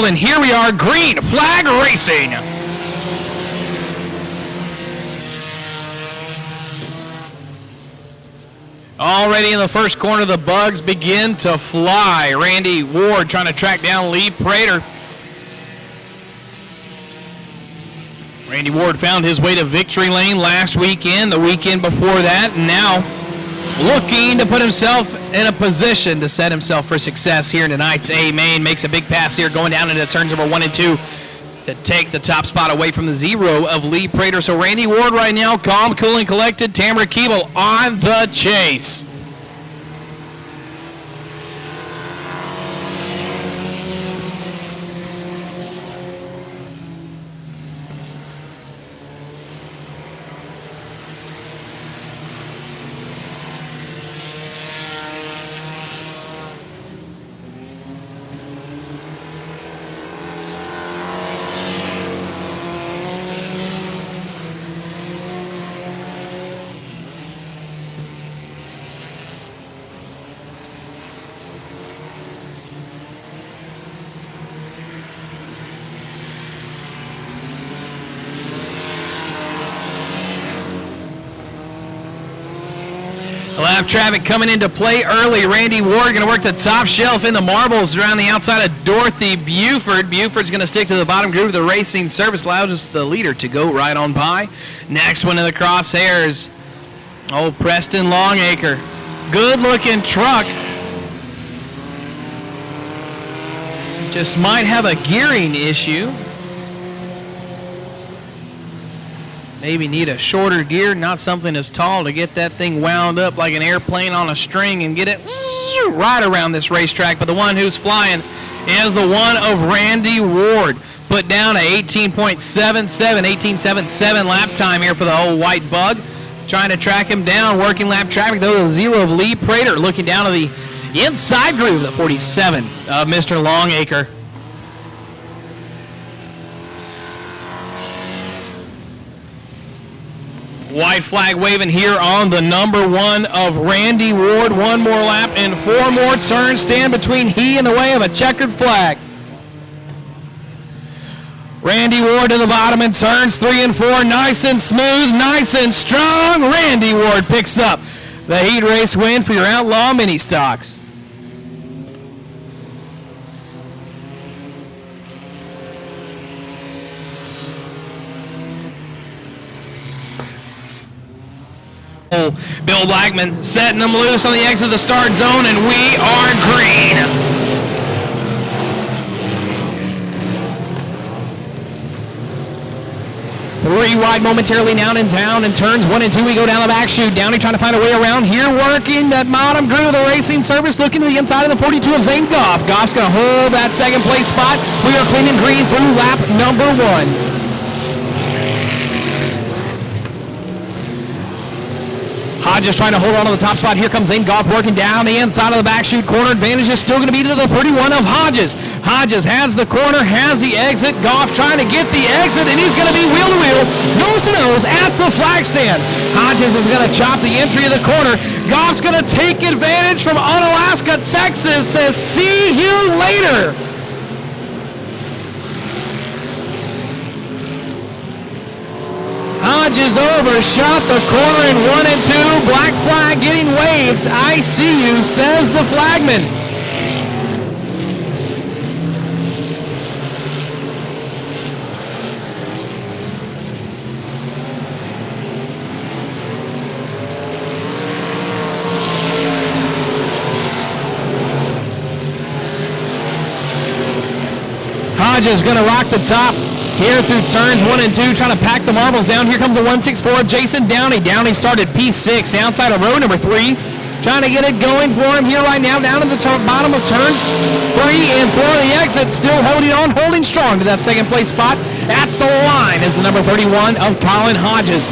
field, and here we are, green flag racing. Already in the first corner, the bugs begin to fly. Randy Ward trying to track down Lee Prater. Randy Ward found his way to victory lane last weekend, the weekend before that, and now looking to put himself in a position to set himself for success here in tonight's A-Main. Makes a big pass here going down into turns number 1 and 2 to take the top spot away from the 0 of Lee Prater. So Randy Ward right now, calm, cool, and collected. Tamara Keeble on the chase. Lap traffic coming into play early. Randy Ward going to work the top shelf in the marbles around the outside of Dorothy Buford. Buford's going to stick to the bottom groove of the racing service, allows the leader to go right on by. Next one in the crosshairs, old Preston Longacre. Good looking truck. Just might have a gearing issue. Maybe need a shorter gear, not something as tall, to get that thing wound up like an airplane on a string and get it right around this racetrack. But the one who's flying is the one of Randy Ward. Put down a 18.77 lap time here for the old white bug. Trying to track him down, working lap traffic, though, the 0 of Lee Prater looking down to the inside groove, the 47 of Mr. Longacre. White flag waving here on the number 1 of Randy Ward. One more lap and 4 more turns stand between he and the way of a checkered flag. Randy Ward to the bottom in turns 3 and 4. Nice and smooth, nice and strong. Randy Ward picks up the heat race win for your Outlaw Mini Stocks. Bill Blackman setting them loose on the exit of the start zone, and we are green. Three wide momentarily now in town. In turns 1 and 2, we go down the back chute. Downey trying to find a way around here, working that bottom groove of the racing service, looking to the inside of the 42 of Zane Goff. Goff's going to hold that second place spot. We are clean and green through lap number 1. Hodges trying to hold on to the top spot. Here comes Zane Goff working down the inside of the back chute. Corner advantage is still going to be to the 31 of Hodges. Hodges has the corner, has the exit. Goff trying to get the exit, and he's going to be wheel to wheel, nose to nose at the flag stand. Hodges is going to chop the entry of the corner. Goff's going to take advantage from Unalaska, Texas. Says, see you later. Hodges overshot the corner in 1 and 2. Black flag getting waved. I see you, says the flagman. Hodges going to rock the top here through turns 1 and 2, trying to pack the marbles down. Here comes the 164 of Jason Downey. Downey started P6 outside of row number 3. Trying to get it going for him here right now, down to the bottom of turns 3 and 4 of the exit. Still holding on, holding strong to that second place spot. At the line is the number 31 of Colin Hodges.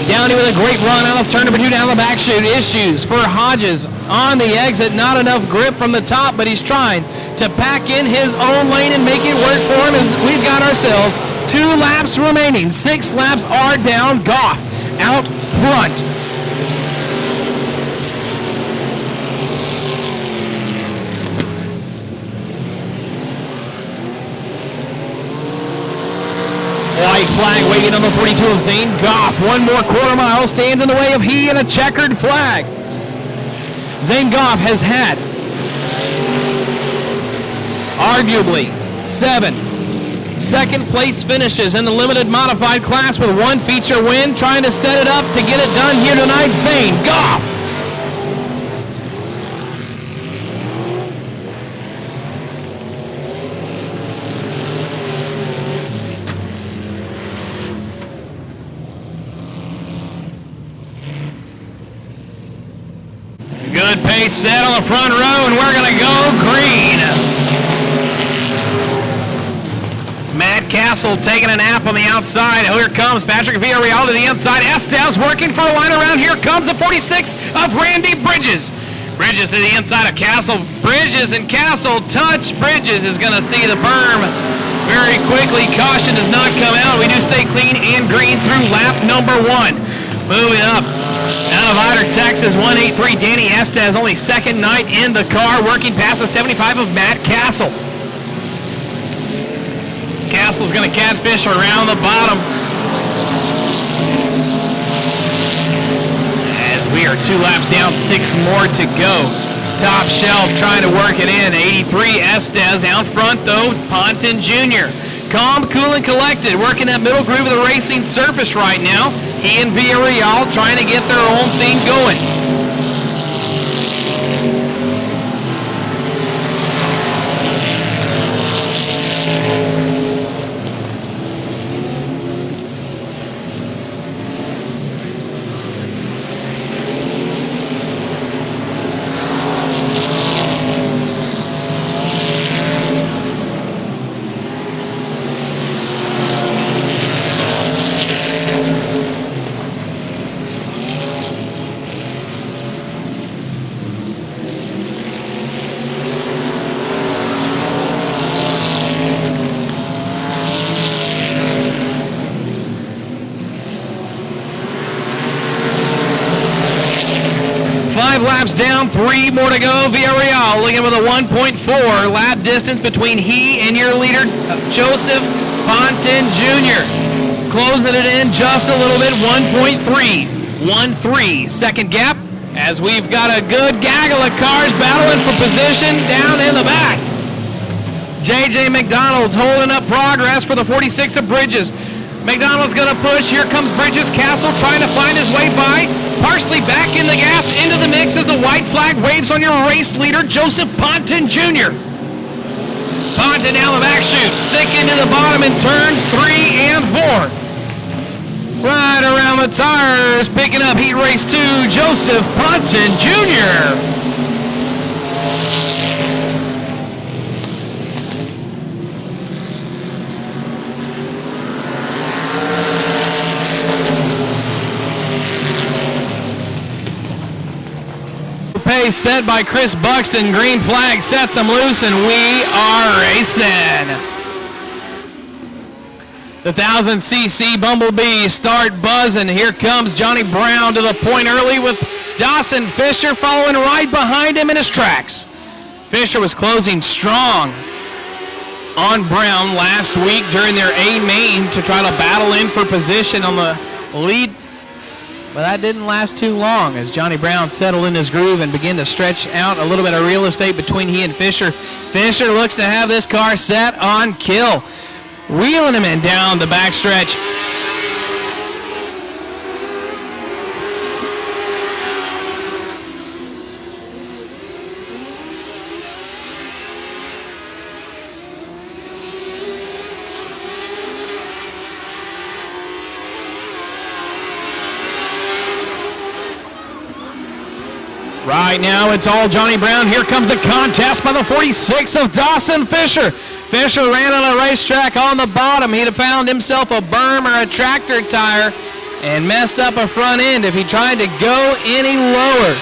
Downey with a great run out of turn number 2 down the back chute. Issues for Hodges on the exit. Not enough grip from the top, but he's trying to pack in his own lane and make it work for him, as we've got ourselves 2 laps remaining. 6 laps are down. Goff out front. White flag waving on the 42 of Zane Goff. One more quarter mile stands in the way of he and a checkered flag. Zane Goff has had arguably 7 second place finishes in the limited modified class with 1 feature win, trying to set it up to get it done here tonight. Zane Goff. Good pace set on the front row, and we're going to go green. Matt Castle taking a nap on the outside. Here comes Patrick Villarreal to the inside. Estes working for a line around. Here comes the 46 of Randy Bridges. Bridges to the inside of Castle. Bridges and Castle touch. Bridges is going to see the berm very quickly. Caution does not come out. We do stay clean and green through lap number 1. Moving up out of Ider, Texas, 183 Danny Estes, only second night in the car, working past the 75 of Matt Castle. Castle's going to catfish around the bottom as we are 2 laps down, 6 more to go. Top shelf trying to work it in. 83 Estes out front though, Ponton Jr. Calm, cool, and collected, working that middle groove of the racing surface right now. He and Villarreal trying to get their own thing going. Laps down, 3 more to go. Villarreal looking with a 1.4 lap distance between he and your leader, Joseph Ponton Jr. Closing it in just a little bit, 1.3. 1.3 second gap as we've got a good gaggle of cars battling for position down in the back. J.J. McDonald's holding up progress for the 46 of Bridges. McDonald's going to push. Here comes Bridges. Castle trying to find his way by. Parsley back in the gas into the mix as the white flag waves on your race leader, Joseph Ponton Jr. Ponton down the back chute, sticking to the bottom in turns 3 and 4. Right around the tires, picking up heat race 2, Joseph Ponton Jr. Pace set by Chris Buxton. Green flag sets him loose, and we are racing. The 1000cc Bumblebee start buzzing. Here comes Johnny Brown to the point early with Dawson Fisher following right behind him in his tracks. Fisher was closing strong on Brown last week during their A main to try to battle in for position on the lead. But that didn't last too long as Johnny Brown settled in his groove and began to stretch out a little bit of real estate between he and Fisher. Fisher looks to have this car set on kill, wheeling him in down the backstretch. Right now, it's all Johnny Brown. Here comes the contest by the 46 of Dawson Fisher. Fisher ran on a racetrack on the bottom. He'd have found himself a berm or a tractor tire and messed up a front end if he tried to go any lower.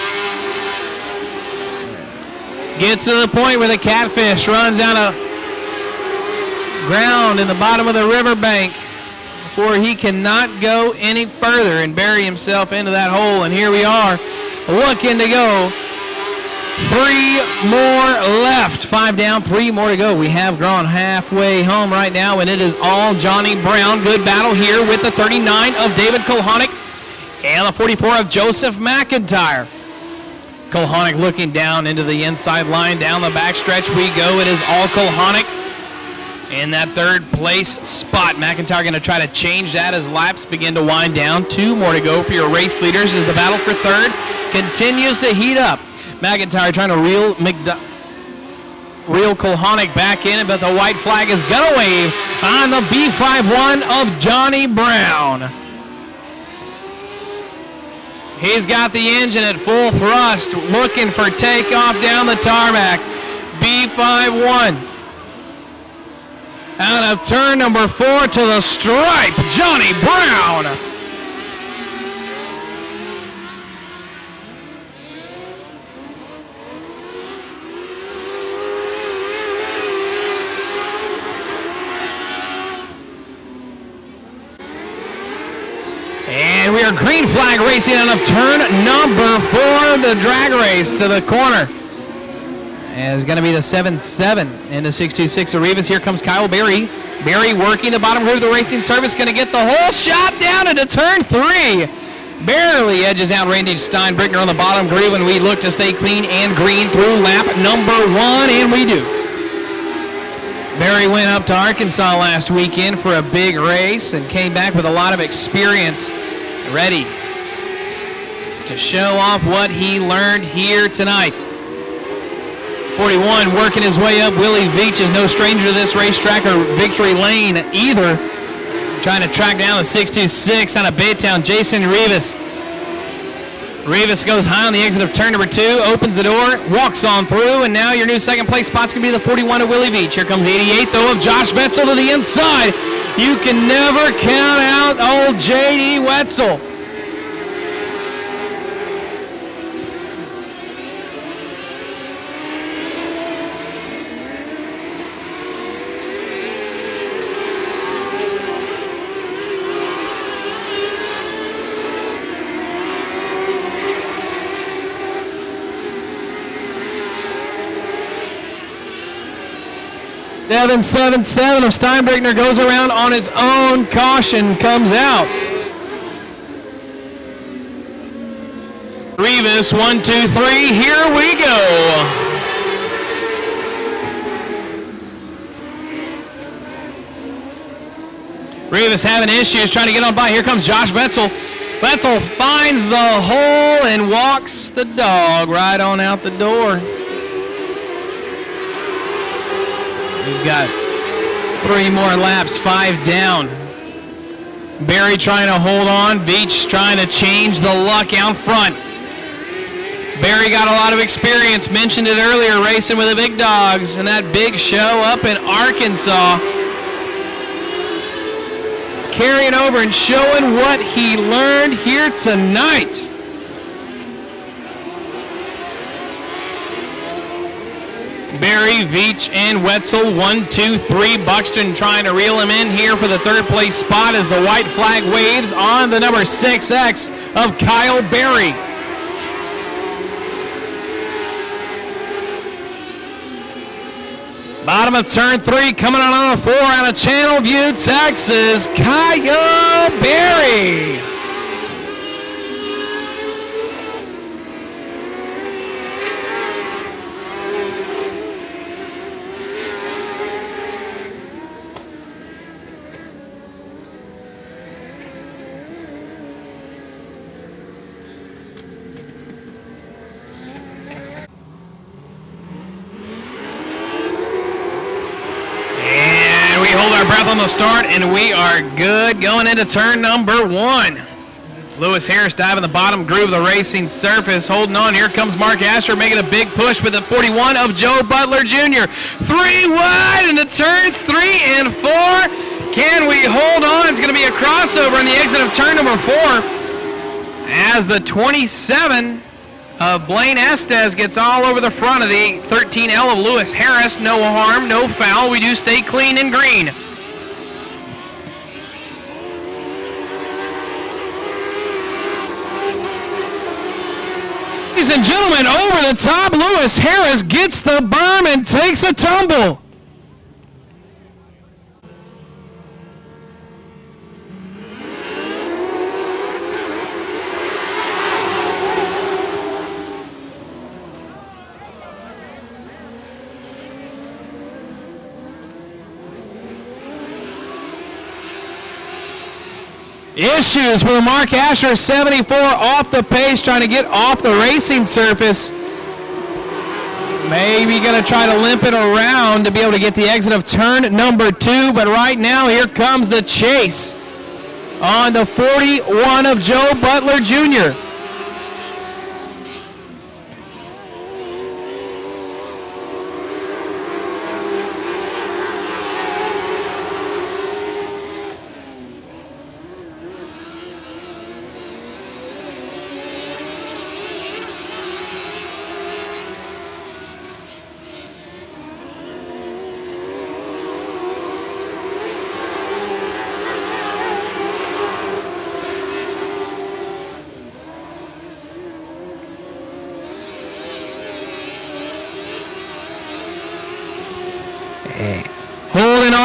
Gets to the point where the catfish runs out of ground in the bottom of the riverbank before he cannot go any further and bury himself into that hole. And here we are, looking to go 3 more left. 5 down, 3 more to go. We have gone halfway home right now, and it is all Johnny Brown. Good battle here with the 39 of David Kulhonic and the 44 of Joseph McIntyre. Kulhonic looking down into the inside line. Down the backstretch we go. It is all Kulhonic in that third place spot. McIntyre going to try to change that as laps begin to wind down. 2 more to go for your race leaders as the battle for third continues to heat up. McIntyre trying to reel Kulhonic back in, but the white flag is going to wave on the B51 of Johnny Brown. He's got the engine at full thrust, looking for takeoff down the tarmac. B51 out of turn number 4 to the stripe, Johnny Brown. And we are green flag racing out of turn number 4, the drag race to the corner. And it's going to be the 7-7 in the 626 Arrivas. Here comes Kyle Berry. Berry working the bottom groove of the racing surface, going to get the whole shot down into turn 3. Barely edges out Randy Steinbrickner on the bottom groove, and we look to stay clean and green through lap number 1, and we do. Berry went up to Arkansas last weekend for a big race and came back with a lot of experience, ready to show off what he learned here tonight. 41 working his way up. Willie Veach is no stranger to this racetrack or victory lane either. Trying to track down the 626 out of Baytown, Jason Rivas. Rivas goes high on the exit of turn number 2, opens the door, walks on through, and now your new second place spot's going to be the 41 of Willie Veach. Here comes 88, though, of Josh Wetzel to the inside. You can never count out old J.D. Wetzel. Devin 7-7 of Steinbrickner goes around on his own. Caution comes out. Rivas 1, 2, 3. Here we go. Rivas having issues trying to get on by. Here comes Josh Wetzel. Wetzel finds the hole and walks the dog right on out the door. We've got 3 more laps, 5 down. Barry trying to hold on. Veach trying to change the luck out front. Barry got a lot of experience, mentioned it earlier, racing with the big dogs and that big show up in Arkansas. Carrying over and showing what he learned here tonight. Barry, Veach, and Wetzel, 1, 2, 3. Buxton trying to reel him in here for the third place spot as the white flag waves on the number 6X of Kyle Barry. Bottom of turn 3, coming on a 4 out of Channelview, Texas, Kyle Barry. On the start, and we are good going into turn number 1. Lewis Harris diving the bottom groove of the racing surface, holding on. Here comes Mark Asher making a big push with the 41 of Joe Butler Jr. 3 wide into turns 3 and 4. Can we hold on? It's going to be a crossover on the exit of turn number 4 as the 27 of Blaine Estes gets all over the front of the 13L of Lewis Harris. No harm, no foul. We do stay clean and green. Ladies and gentlemen, over the top, Lewis Harris gets the berm and takes a tumble. Issues for Mark Asher, 74 off the pace, trying to get off the racing surface. Maybe going to try to limp it around to be able to get the exit of turn number 2, but right now here comes the chase on the 41 of Joe Butler Jr.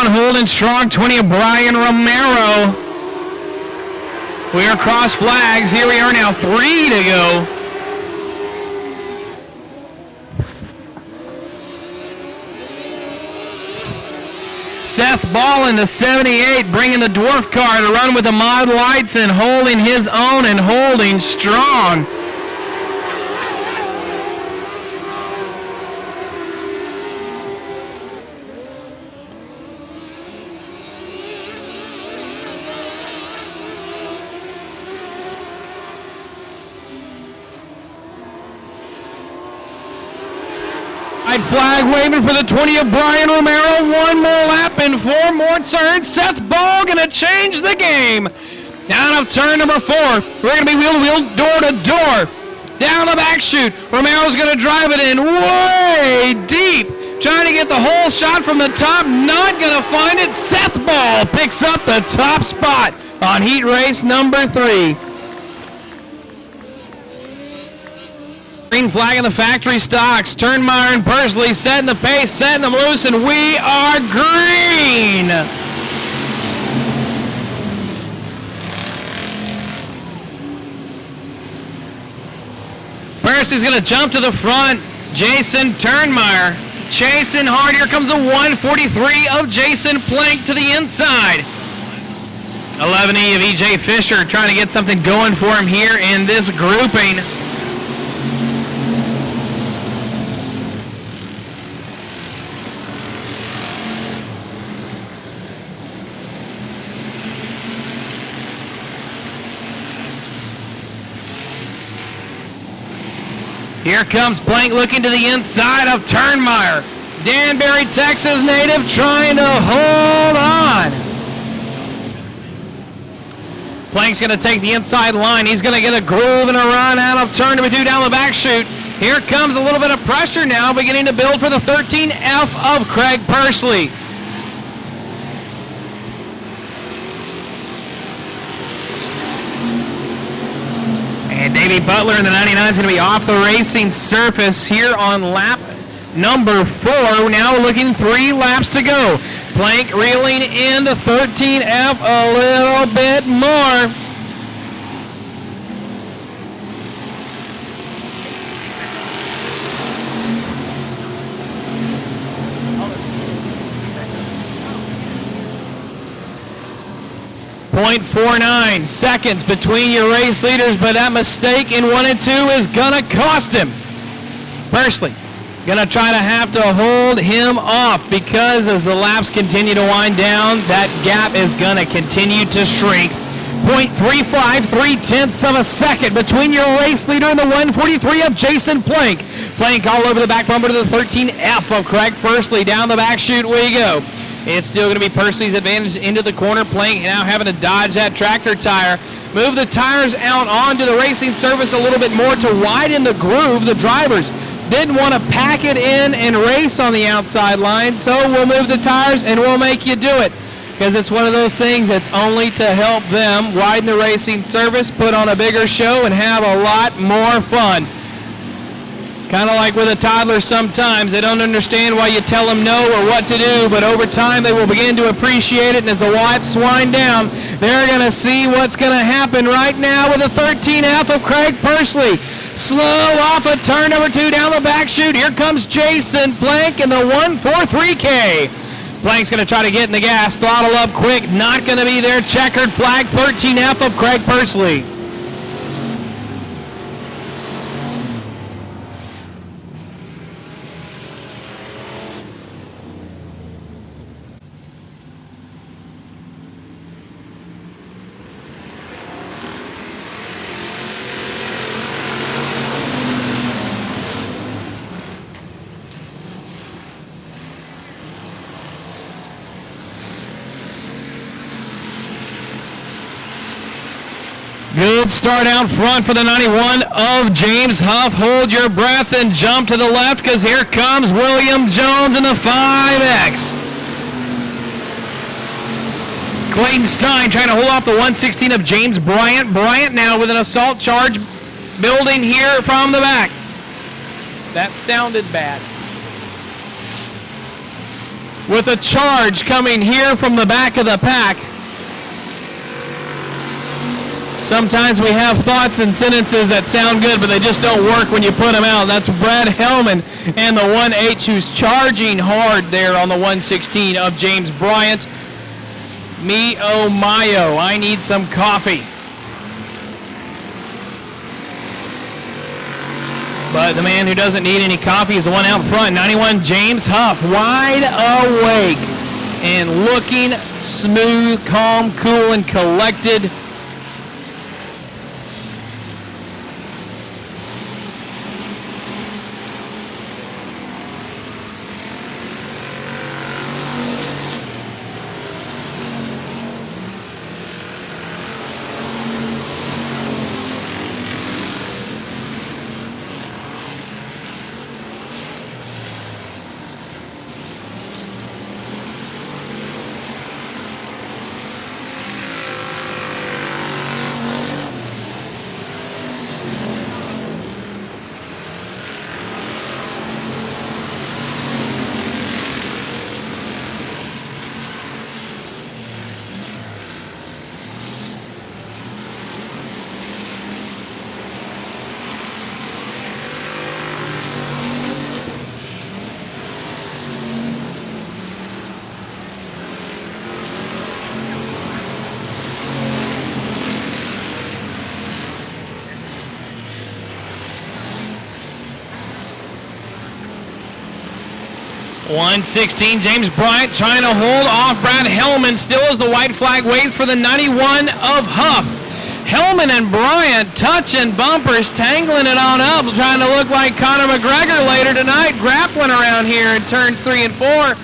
Holding strong, 20 of Brian Romero. We are cross flags. Here we are now, 3 to go. Seth Ball in the 78, bringing the dwarf car to run with the mod lights and holding his own and holding strong. Flag waving for the 20 of Brian Romero. 1 more lap and 4 more turns. Seth Ball going to change the game. Down of turn number 4. We're going to be wheel to wheel, door to door. Down the back chute. Romero's going to drive it in way deep. Trying to get the whole shot from the top. Not going to find it. Seth Ball picks up the top spot on heat race number 3. Green flag in the factory stocks. Turnmeyer and Persley setting the pace, setting them loose, and we are green. Persley's going to jump to the front. Jason Turnmeyer chasing hard. Here comes the 143 of Jason Plank to the inside. 11E of EJ Fisher trying to get something going for him here in this grouping. Here comes Plank looking to the inside of Turnmeyer. Danbury, Texas native trying to hold on. Plank's going to take the inside line. He's going to get a groove and a run out of turn number 2 down the back chute. Here comes a little bit of pressure now, beginning to build for the 13F of Craig Persley. And Davey Butler in the 99 is going to be off the racing surface here on lap number 4. Now looking 3 laps to go. Plank reeling in the 13F a little bit more. .49 seconds between your race leaders, but that mistake in 1 and 2 is gonna cost him. Persley gonna try to have to hold him off, because as the laps continue to wind down, that gap is gonna continue to shrink. 0.35, 3/10 of a second between your race leader and the 143 of Jason Plank. Plank all over the back bumper to the 13F of Craig Persley. Down the back chute we go. It's still going to be Persley's advantage into the corner. Plank now having to dodge that tractor tire. Move the tires out onto the racing surface a little bit more to widen the groove. The drivers didn't want to pack it in and race on the outside line, so we'll move the tires and we'll make you do it. Because it's one of those things that's only to help them widen the racing surface, put on a bigger show, and have a lot more fun. Kind of like with a toddler sometimes. They don't understand why you tell them no or what to do, but over time they will begin to appreciate it, and as the wipes wind down, they're going to see what's going to happen right now with the 13F of Craig Pursley. Slow off of turn number 2 down the back chute. Here comes Jason Blank in the 143K. Blank's going to try to get in the gas, throttle up quick, not going to be there. Checkered flag, 13F of Craig Pursley. Good start out front for the 91 of James Huff. Hold your breath and jump to the left because here comes William Jones in the 5X. Clayton Stein trying to hold off the 116 of James Bryant. Bryant now with an assault charge building here from the back. That sounded bad. With a charge coming here from the back of the pack. Sometimes we have thoughts and sentences that sound good, but they just don't work when you put them out. That's Brad Hellman and the 1H who's charging hard there on the 116 of James Bryant. Me oh my oh, I need some coffee. But the man who doesn't need any coffee is the one out front, 91 James Huff, wide awake and looking smooth, calm, cool, and collected. .116 James Bryant trying to hold off Brad Hellman still as the white flag waves for the 91 of Huff. Hellman and Bryant touching bumpers, tangling it on up, trying to look like Conor McGregor later tonight, grappling around here in turns 3 and 4.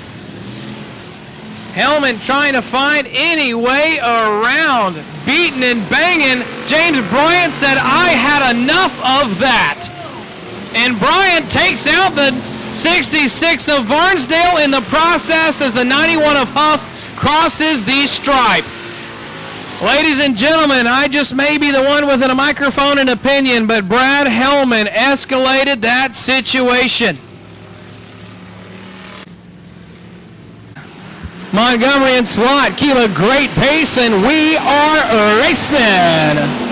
Hellman trying to find any way around, beating and banging. James Bryant said, I had enough of that. And Bryant takes out the 66 of Varnsdale in the process as the 91 of Huff crosses the stripe. Ladies and gentlemen, I just may be the one with a microphone and opinion, but Brad Hellman escalated that situation. Montgomery and Slot keep a great pace, and we are racing.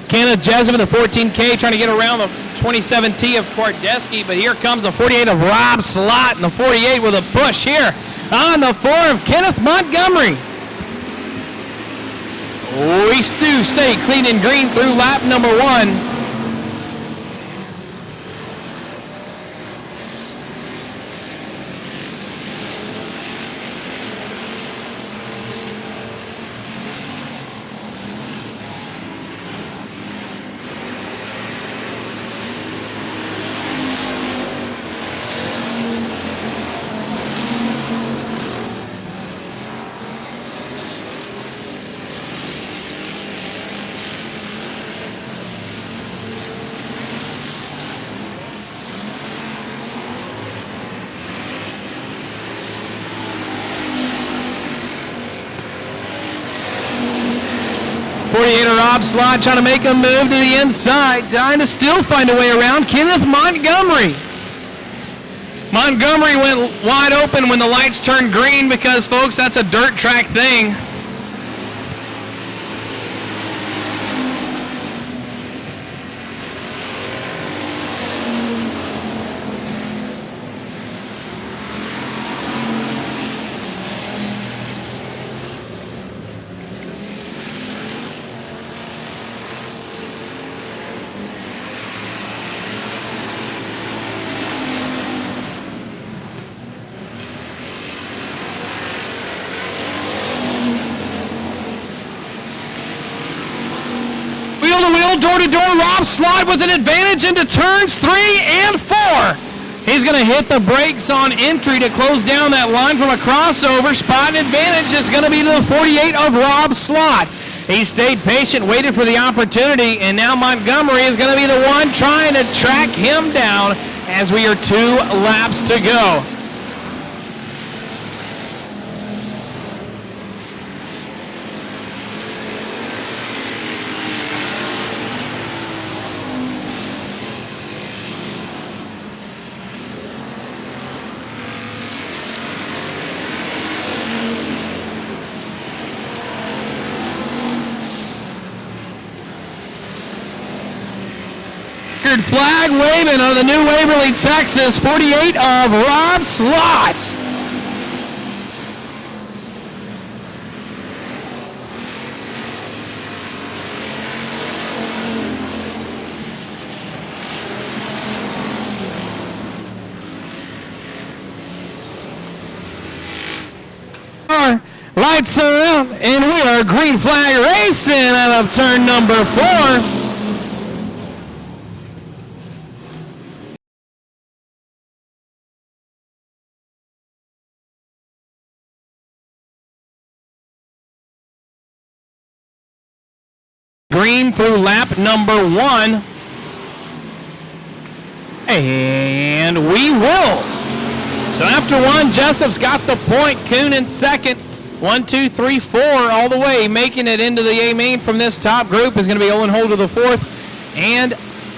Kenneth Jessup in the 14K trying to get around the 27T of Twardesky, but here comes the 48 of Rob Slot and the 48 with a push here on the 4 of Kenneth Montgomery. We do stay clean and green through lap number 1. 48 of Rob Slot trying to make a move to the inside, trying to still find a way around Kenneth Montgomery. Montgomery went wide open when the lights turned green because, folks, that's a dirt track thing. Door-to-door, Rob Slot with an advantage into turns 3 and 4. He's going to hit the brakes on entry to close down that line from a crossover. Spot and advantage is going to be to the 48 of Rob Slot. He stayed patient, waited for the opportunity, and now Montgomery is going to be the one trying to track him down as we are 2 laps to go. Flag waving on the new Waverly, Texas, 48 of Rob Slot. Our lights are out, and we are green flag racing out of turn number 4. Green through lap number 1. And we will. So after 1, Jessup's got the point. Kuhn in second. 1, 2, 3, 4 all the way. Making it into the A main from this top group is going to be Owen Holder the 4th. And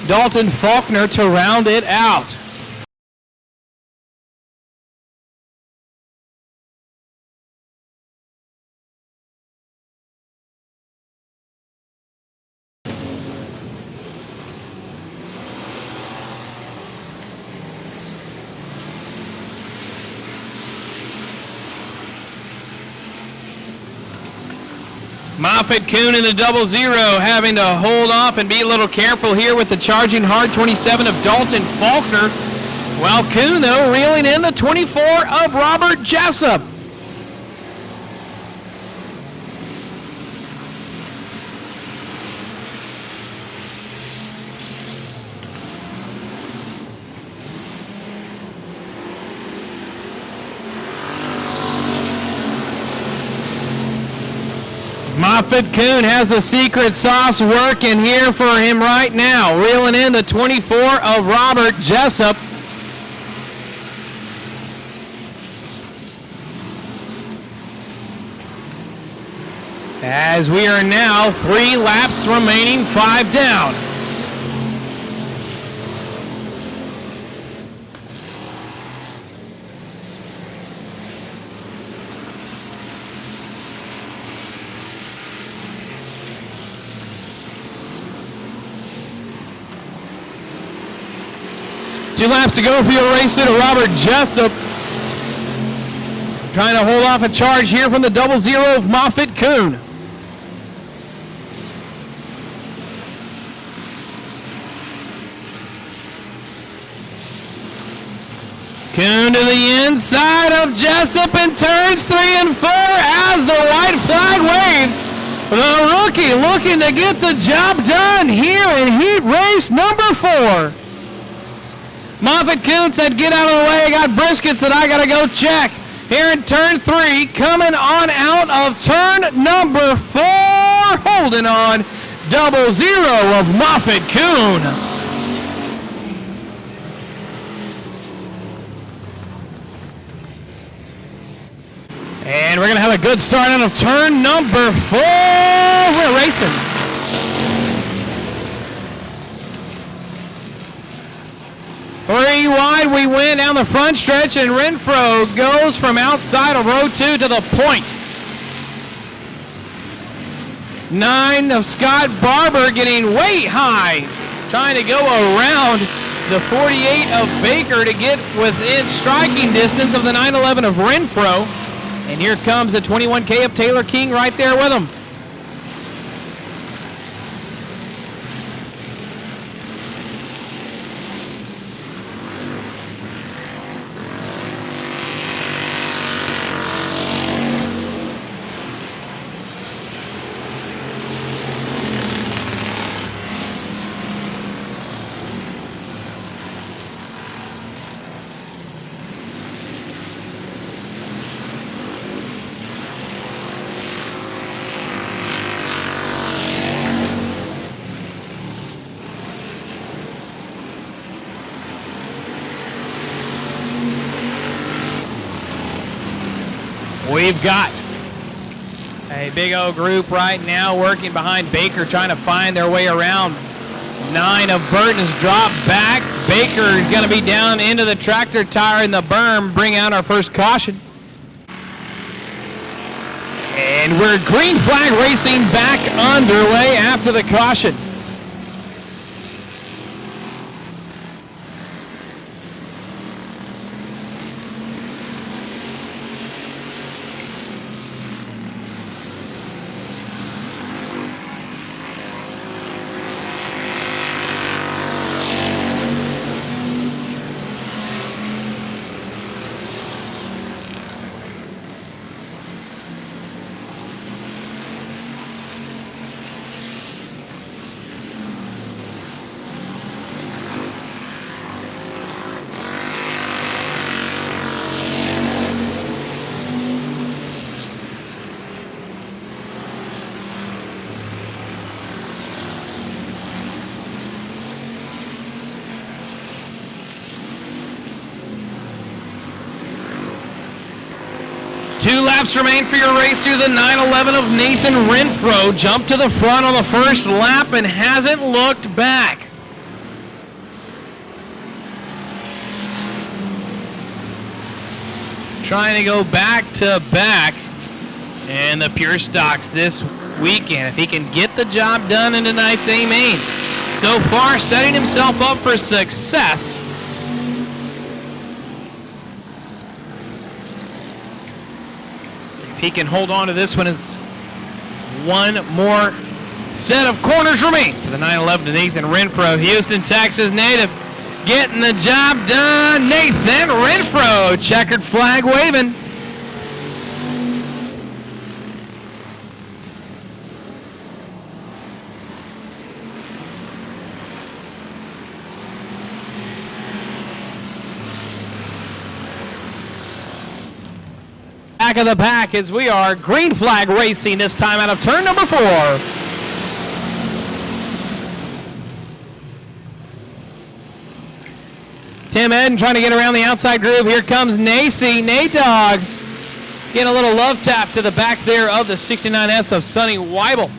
Dalton Faulkner to round it out. Moffitt, Kuhn in the 00, having to hold off and be a little careful here with the charging hard 27 of Dalton Faulkner. While Kuhn, though, reeling in the 24 of Robert Jessup. Moffitt Kuhn has the secret sauce working here for him right now. Reeling in the 24 of Robert Jessup. As we are now 3 laps remaining, 5 down. Two laps to go for your race into Robert Jessup. Trying to hold off a charge here from the 00 of Moffitt Kuhn. Kuhn to the inside of Jessup in turns 3 and 4 as the white flag waves. The rookie looking to get the job done here in heat race number 4. Moffitt Kuhn said, get out of the way, I got briskets that I got to go check. Here in turn 3, coming on out of turn number 4, holding on, 00 of Moffitt Kuhn. And we're going to have a good start out of turn number 4. We're racing. 30 wide, we win down the front stretch, and Renfro goes from outside of row 2 to the point. 9 of Scott Barber getting way high, trying to go around the 48 of Baker to get within striking distance of the 911 of Renfro. And here comes the 21K of Taylor King right there with him. We've got a big old group right now working behind Baker, trying to find their way around. 9 of Burton's dropped back. Baker is going to be down into the tractor tire in the berm, bring out our first caution. And we're green flag racing back underway after the caution. Two laps remain for your race here. The 911 of Nathan Renfro jumped to the front on the first lap and hasn't looked back. Trying to go back to back. And the pure stocks this weekend, if he can get the job done in tonight's A-Main. So far, setting himself up for success. If he can hold on to this one, as one more set of corners remain for the 911 to Nathan Renfro, Houston, Texas native, getting the job done. Nathan Renfro, checkered flag waving. Back of the pack as we are green flag racing this time out of turn number 4. Tim Eden trying to get around the outside groove. Here comes Nacy. Nate-Dog getting a little love tap to the back there of the 69S of Sonny Weibel.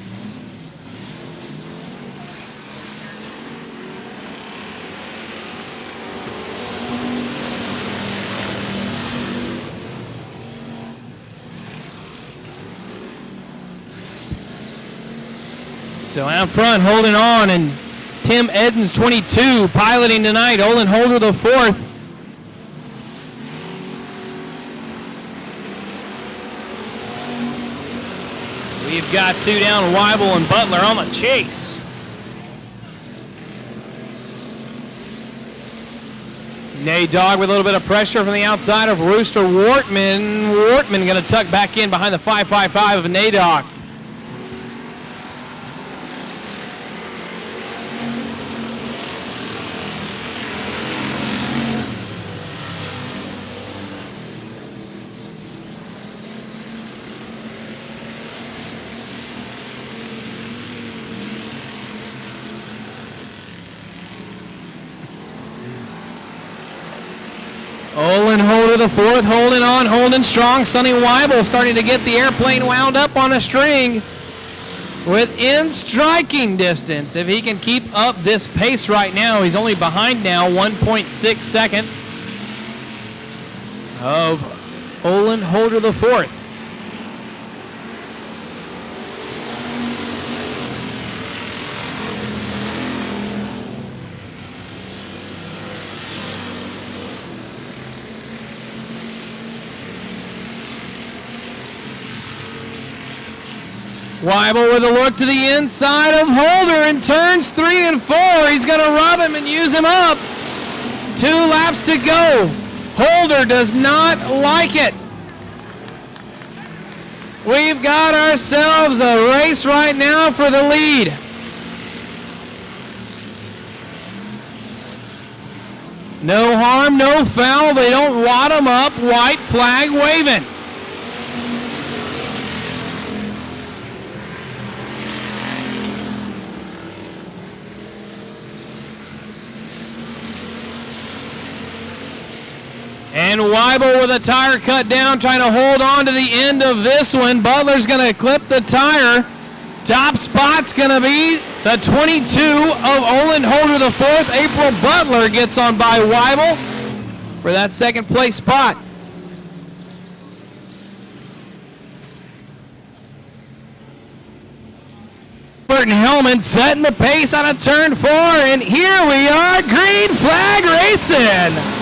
So out front, holding on, and Tim Eden's 22 piloting tonight. Olin Holder the 4th. We've got 2 down, Weibel and Butler on the chase. Nate-Dog with a little bit of pressure from the outside of Rooster Wortman. Wortman going to tuck back in behind the 555 of Nate-Dog. Olin Holder the 4th, holding on, holding strong. Sonny Weibel starting to get the airplane wound up on a string. within striking distance. If he can keep up this pace right now, he's only behind now 1.6 seconds of Olin Holder the fourth. Weibel with a look to the inside of Holder in turns 3 and 4. He's going to rub him and use him up. 2 laps to go. Holder does not like it. We've got ourselves a race right now for the lead. No harm, no foul. They don't wad him up. White flag waving. And Weibel with a tire cut down, trying to hold on to the end of this one. Butler's going to clip the tire. Top spot's going to be the 22 of Olin Holder the fourth. April Butler gets on by Weibel for that second place spot. Burton Hellman setting the pace on a turn 4, and here we are, green flag racing.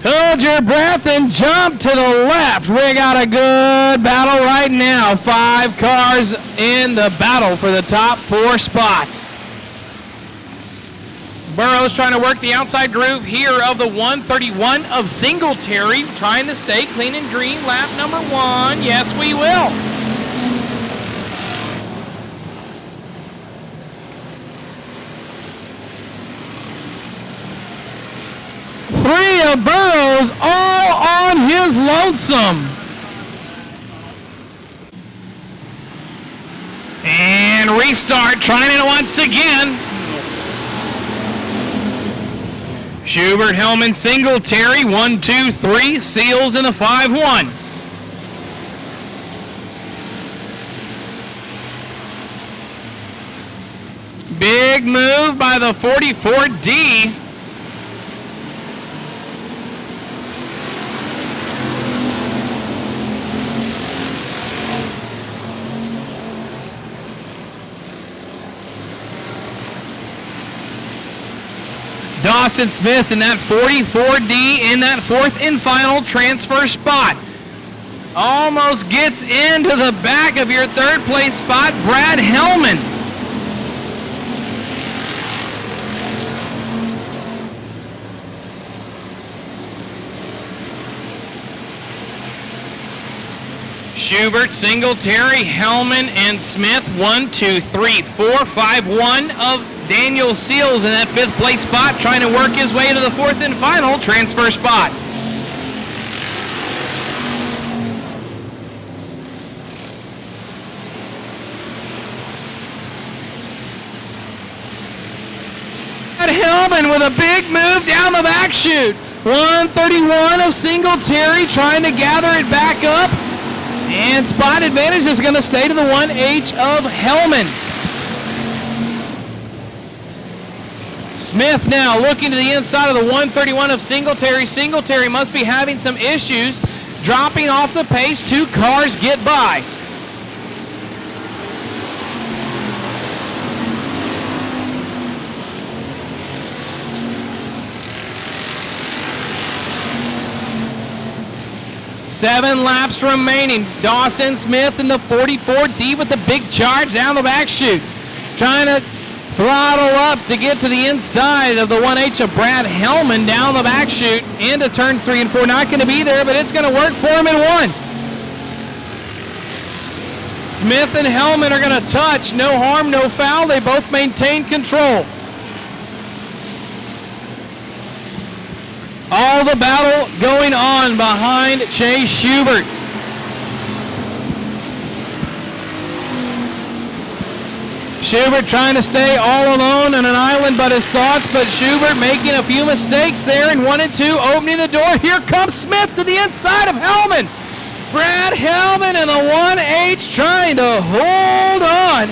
Hold your breath and jump to the left. We got a good battle right now. 5 cars in the battle for the top 4 spots. Burrows trying to work the outside groove here of the 131 of Singletary, trying to stay clean and green. Lap number 1. Yes, we will. Three of Burrows all on his lonesome. And restart, trying it once again. Schubert, Hellman, Singletary, 1, 2, 3, Seals in the 5-1. Big move by the 44D. Dawson Smith in that 44D in that 4th and final transfer spot. Almost gets into the back of your 3rd place spot, Brad Hellman. Schubert, Singletary, Hellman, and Smith. 1, 2, 3, 4, 5, 1 of Daniel Seals in that 5th place spot, trying to work his way to the 4th and final transfer spot. Hellman with a big move down the back chute. 131 of Singletary trying to gather it back up. And spot advantage is going to stay to the 1H of Hellman. Smith now looking to the inside of the 131 of Singletary. Singletary must be having some issues dropping off the pace. 2 cars get by. Seven laps remaining. Dawson Smith in the 44D with the big charge down the back chute. Trying to throttle up to get to the inside of the 1H of Brad Hellman down the back chute into turns 3 and 4. Not going to be there, but it's going to work for him in 1. Smith and Hellman are going to touch. No harm, no foul. They both maintain control. All the battle going on behind Chase Schubert. Schubert trying to stay all alone on an island but his thoughts, but Schubert making a few mistakes there in 1 and 2, opening the door. Here comes Smith to the inside of Hellman. Brad Hellman in the 1H trying to hold on.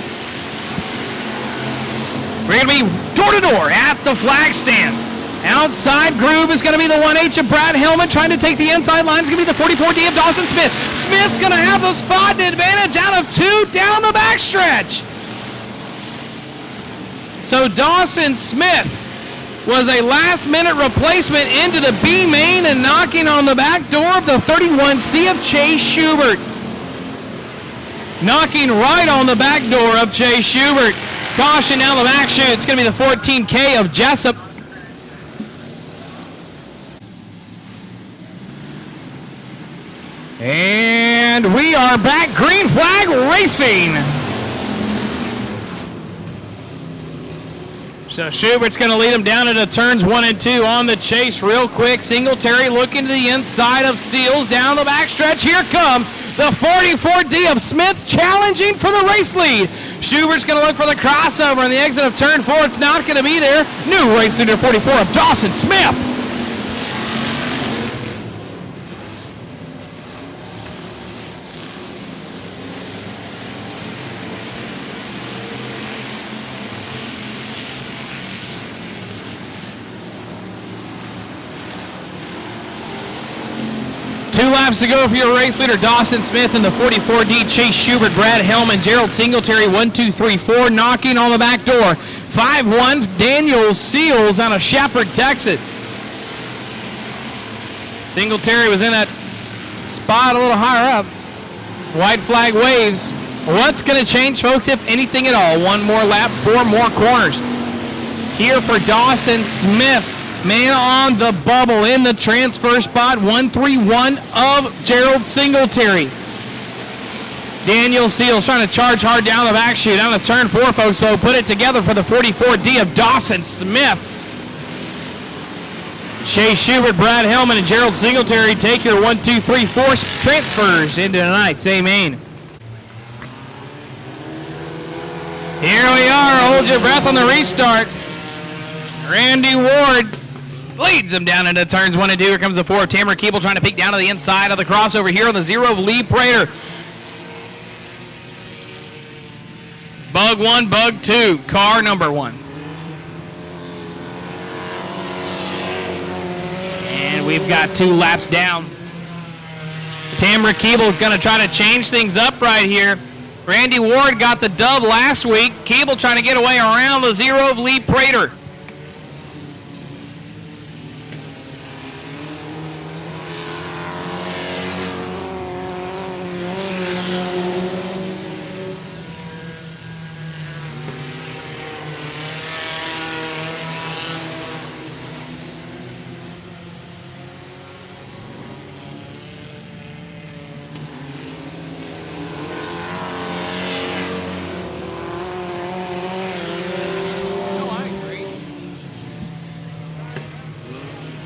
We're going to be door-to-door at the flag stand. Outside groove is going to be the 1H of Brad Hellman trying to take the inside line. It's going to be the 44D of Dawson Smith. Smith's going to have the spot and advantage out of 2 down the backstretch. So Dawson Smith was a last-minute replacement into the B main and knocking on the back door of the 31C of Chase Schubert. Knocking right on the back door of Chase Schubert. Caution down the back chute. It's going to be the 14K of Jessup. And we are back, green flag racing. So Schubert's going to lead him down into turns 1 and 2 on the chase real quick. Singletary looking to the inside of Seals down the backstretch. Here comes the 44D of Smith challenging for the race lead. Schubert's going to look for the crossover on the exit of turn 4. It's not going to be there. New race leader 44 of Dawson Smith. Two laps to go for your race leader, Dawson Smith, and the 44D, Chase Schubert, Brad Hellman, Gerald Singletary, 1, 2, 3, 4, knocking on the back door. 5-1, Daniel Seals out of Shepherd, Texas. Singletary was in that spot a little higher up. White flag waves. What's going to change, folks, if anything at all? One more lap, 4 more corners. Here for Dawson Smith. Man on the bubble in the transfer spot, 131 of Gerald Singletary. Daniel Seals trying to charge hard down the back chute. Down to turn 4, folks. We'll put it together for the 44D of Dawson Smith. Chase Schubert, Brad Hellman, and Gerald Singletary take your 1, 2, 3, 4 transfers into tonight's A main. Here we are. Hold your breath on the restart. Randy Ward leads him down into turns 1 and 2. Here comes the 4 of Tamara Keeble trying to peek down to the inside of the crossover here on the 0 of Lee Prater. Bug 1, bug 2, car number 1. And we've got 2 laps down. Tamara Keeble going to try to change things up right here. Randy Ward got the dub last week. Keeble trying to get away around the 0 of Lee Prater.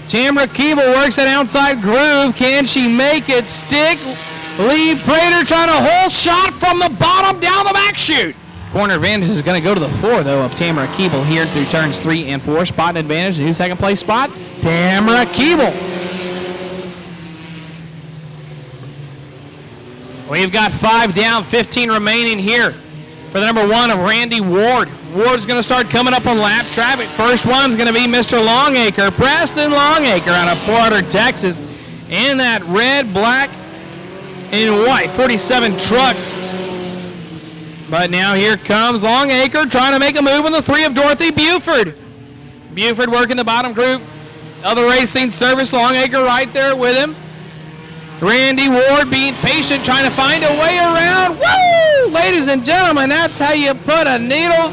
Tamara Keeble works that outside groove. Can she make it stick? Lee Prater trying to hold shot from the bottom down the back chute. Corner advantage is going to go to the 4, though, of Tamara Keeble here through turns 3 and 4. Spot advantage, new second place spot, Tamara Keeble. We've got 5 down, 15 remaining here for the number 1 of Randy Ward. Ward's going to start coming up on lap traffic. First one's going to be Mr. Longacre, Preston Longacre out of Fort Worth, Texas, in that red, black, and white 47 truck. But now here comes Longacre trying to make a move on the 3 of Dorothy Buford. Buford working the bottom group of the racing service. Longacre right there with him. Randy Ward being patient, trying to find a way around. Woo! Ladies and gentlemen, that's how you put a needle.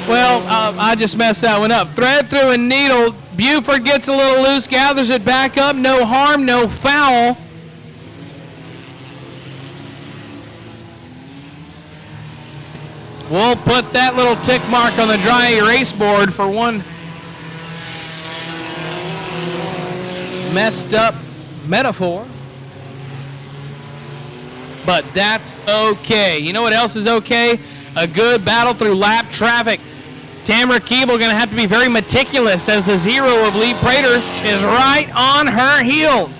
Well, I just messed that one up. Thread through a needle. Buford gets a little loose, gathers it back up. No harm, no foul. We'll put that little tick mark on the dry erase board for one messed up metaphor. But that's okay. You know what else is okay? A good battle through lap traffic. Tamara Keeble going to have to be very meticulous as the 0 of Lee Prater is right on her heels.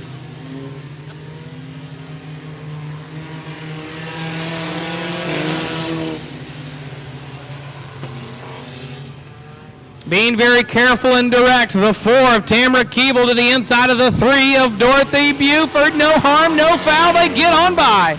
Being very careful and direct. The 4 of Tamara Keeble to the inside of the 3 of Dorothy Buford. No harm, no foul. They get on by.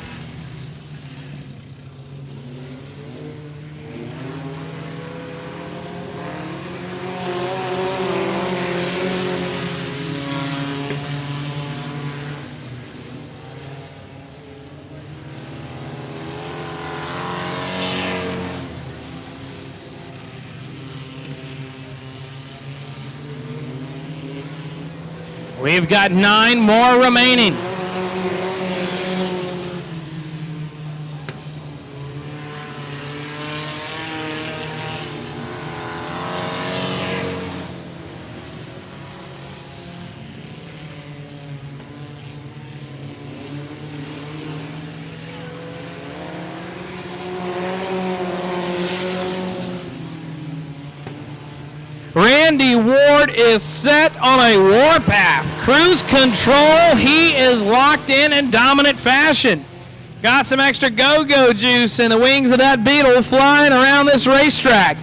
We've got 9 more remaining. Randy Ward is set on a warpath. Cruise control, he is locked in dominant fashion. Got some extra go-go juice in the wings of that Beetle flying around this racetrack.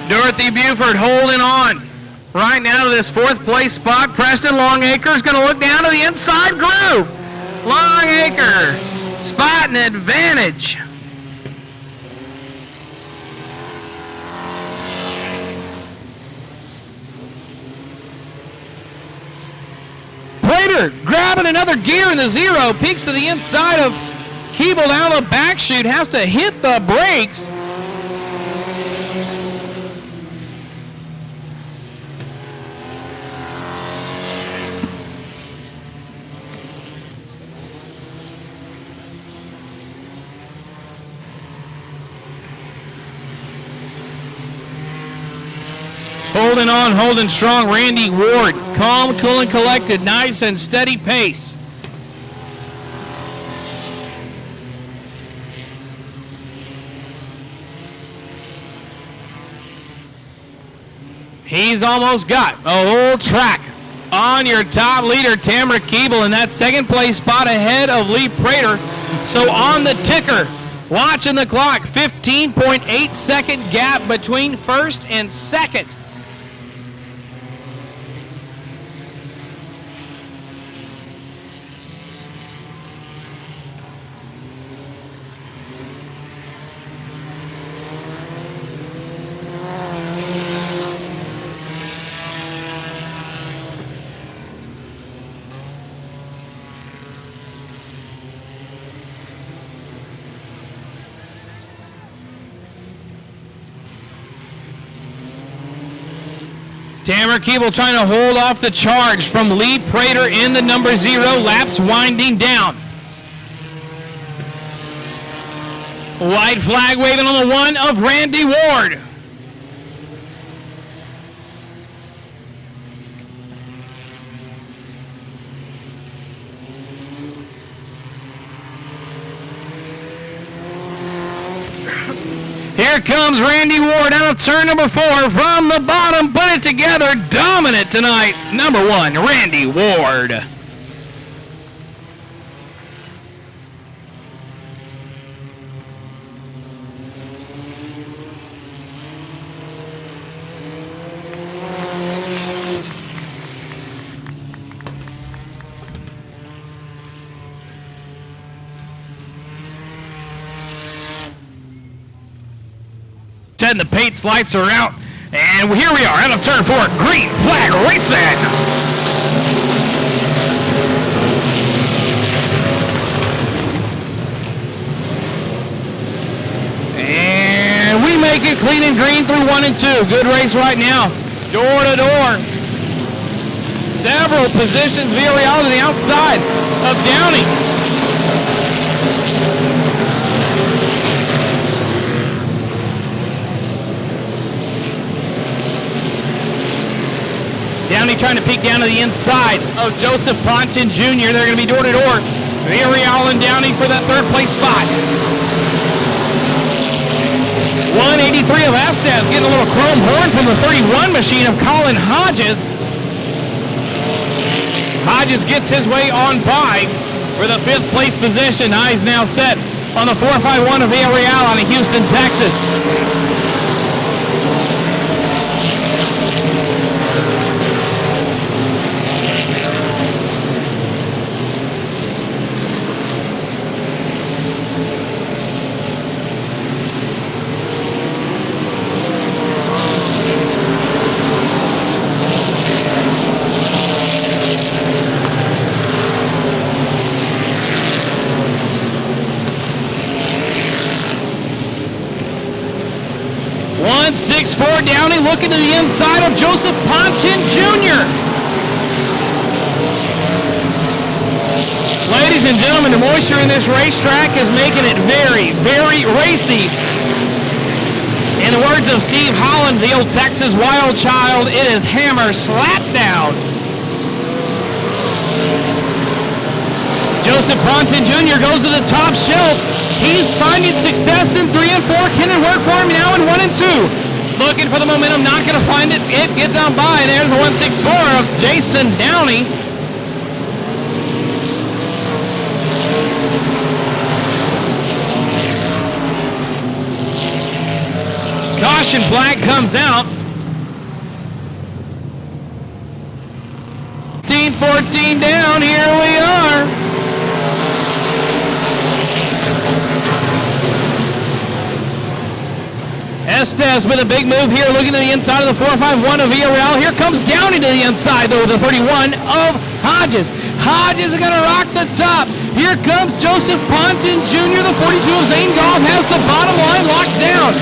Dorothy Buford holding on right now to this 4th place spot. Preston Longacre is going to look down to the inside groove. Longacre spotting advantage. Prater grabbing another gear in the 0. Peeks to the inside of Keeble down the back chute. Has to hit the brakes. Holding on, holding strong, Randy Ward. Calm, cool, and collected. Nice and steady pace. He's almost got a whole track on your top leader, Tamara Keeble, in that 2nd place spot ahead of Lee Prater. So on the ticker, watching the clock, 15.8 second gap between 1st and 2nd. Tamara Keeble trying to hold off the charge from Lee Prater in the number 0. Laps winding down. White flag waving on the 1 of Randy Ward. Here comes Randy Ward out of turn number 4 from the bottom. Put it together. Dominant tonight. Number 1, Randy Ward. And the paint lights are out, and here we are out of turn 4. Green flag racing. And we make it clean and green through 1 and 2. Good race right now, door to door. Several positions. Villarreal to the outside of Downey. Downey trying to peek down to the inside of Joseph Ponton Jr. They're going to be door to door. Villarreal and Downey for that 3rd place spot. 183 of Estes, getting a little chrome horn from the 31 machine of Colin Hodges. Hodges gets his way on by for the 5th place position. He's now set on the 451 of Villarreal out of Houston, Texas. Downey looking to the inside of Joseph Ponton Jr. Ladies and gentlemen, the moisture in this racetrack is making it very, very racy. In the words of Steve Holland, the old Texas wild child, it is hammer slap down. Joseph Ponton Jr. goes to the top shelf. He's finding success in 3 and 4. Can it work for him now in 1 and 2? Looking for the momentum, not going to find it. It get down by. There's the 164 of Jason Downey. Caution flag comes out. 14 down. Here we are. Estes with a big move here, looking to the inside of the 451 of Villarreal. Here comes Downey to the inside, though, with the 31 of Hodges. Hodges is going to rock the top. Here comes Joseph Ponton Jr. The 42 of Zane Goff has the bottom line locked down.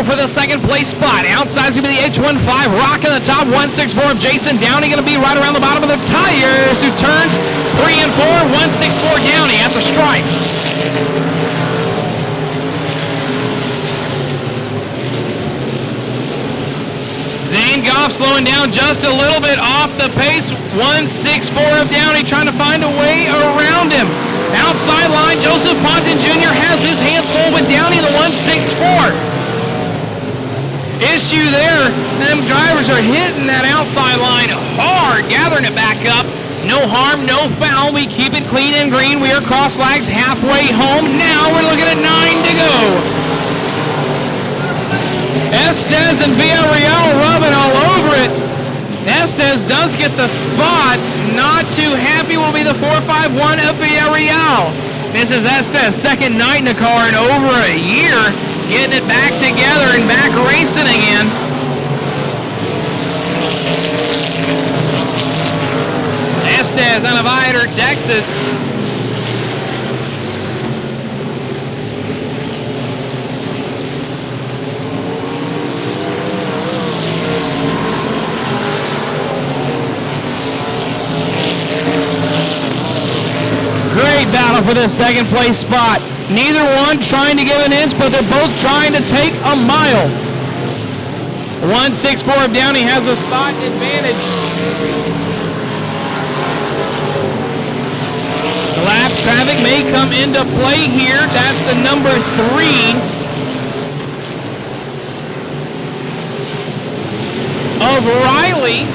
For the 2nd place spot. Outside's going to be the H15, rocking the top. 164 of Jason Downey going to be right around the bottom of the tires through turns 3 and 4. 164 Downey at the stripe. Zane Goff slowing down just a little bit off the pace. 164 of Downey trying to find a way around him. Outside line, Joseph Ponton Jr. has his hands full with Downey, the 164. Issue there, them drivers are hitting that outside line hard, gathering it back up. No harm, no foul. We keep it clean and green. We are cross flags halfway home. Now we're looking at 9 to go. Estes and Villarreal rubbing all over it. Estes does get the spot. Not too happy will be the 451 of Villarreal. This is Estes' 2nd night in the car in over a year. Getting it back together and back racing again. Estes out of Ider, Texas. Great battle for this 2nd place spot. Neither one trying to give an inch, but they're both trying to take a mile. 164 of Downey has a spot advantage. Lap traffic may come into play here. That's the number 3 of Riley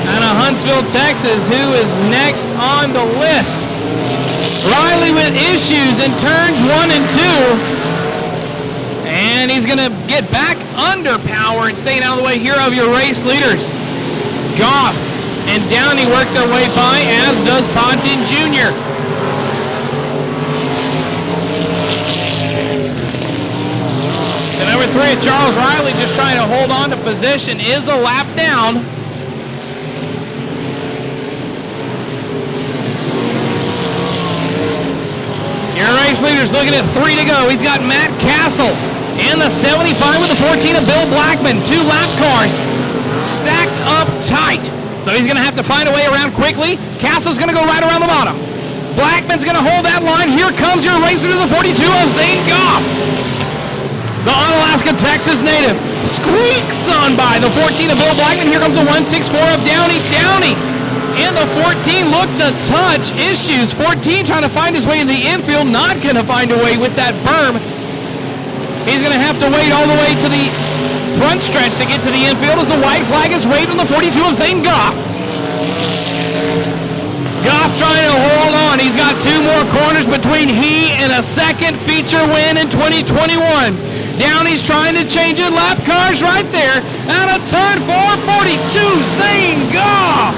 out of Huntsville, Texas, who is next on the list. Riley with issues in turns 1 and 2. And he's going to get back under power and staying out of the way here of your race leaders. Goff and Downey work their way by, as does Ponton Jr. The number 3 of Charles Riley just trying to hold on to position, is a lap down. Your race leader's looking at 3 to go. He's got Matt Castle And the 75 with the 14 of Bill Blackman. 2 lap cars stacked up tight. So he's going to have to find a way around quickly. Castle's going to go right around the bottom. Blackman's going to hold that line. Here comes your racer to the 42 of Zane Goff. The Onalaska, Texas native squeaks on by the 14 of Bill Blackman. Here comes the 164 of Downey. And the 14 looked to touch issues. 14 trying to find his way in the infield. Not going to find a way with that berm. He's going to have to wait all the way to the front stretch to get to the infield as the white flag is waved on the 42 of Zane Goff. Goff trying to hold on. He's got 2 more corners between he and a second feature win in 2021. Downey's trying to change it. Lap cars right there. Out of turn 442, Zane Goff.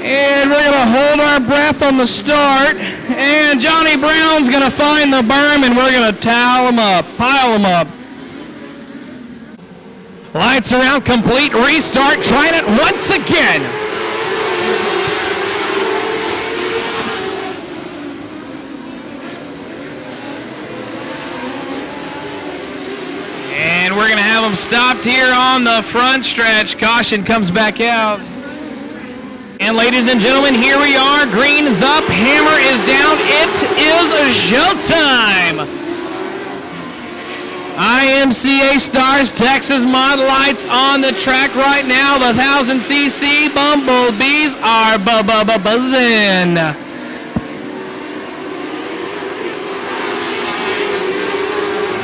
And we're going to hold our breath on the start. And Johnny Brown's going to find the berm, and we're going to pile them up. Lights are out, complete restart, trying it once again. And we're going to have them stopped here on the front stretch. Caution comes back out. And ladies and gentlemen, here we are. Green is up, hammer is down. It is showtime. IMCA Stars Texas Mod Lights on the track right now. The 1000cc Bumblebees are buzzing.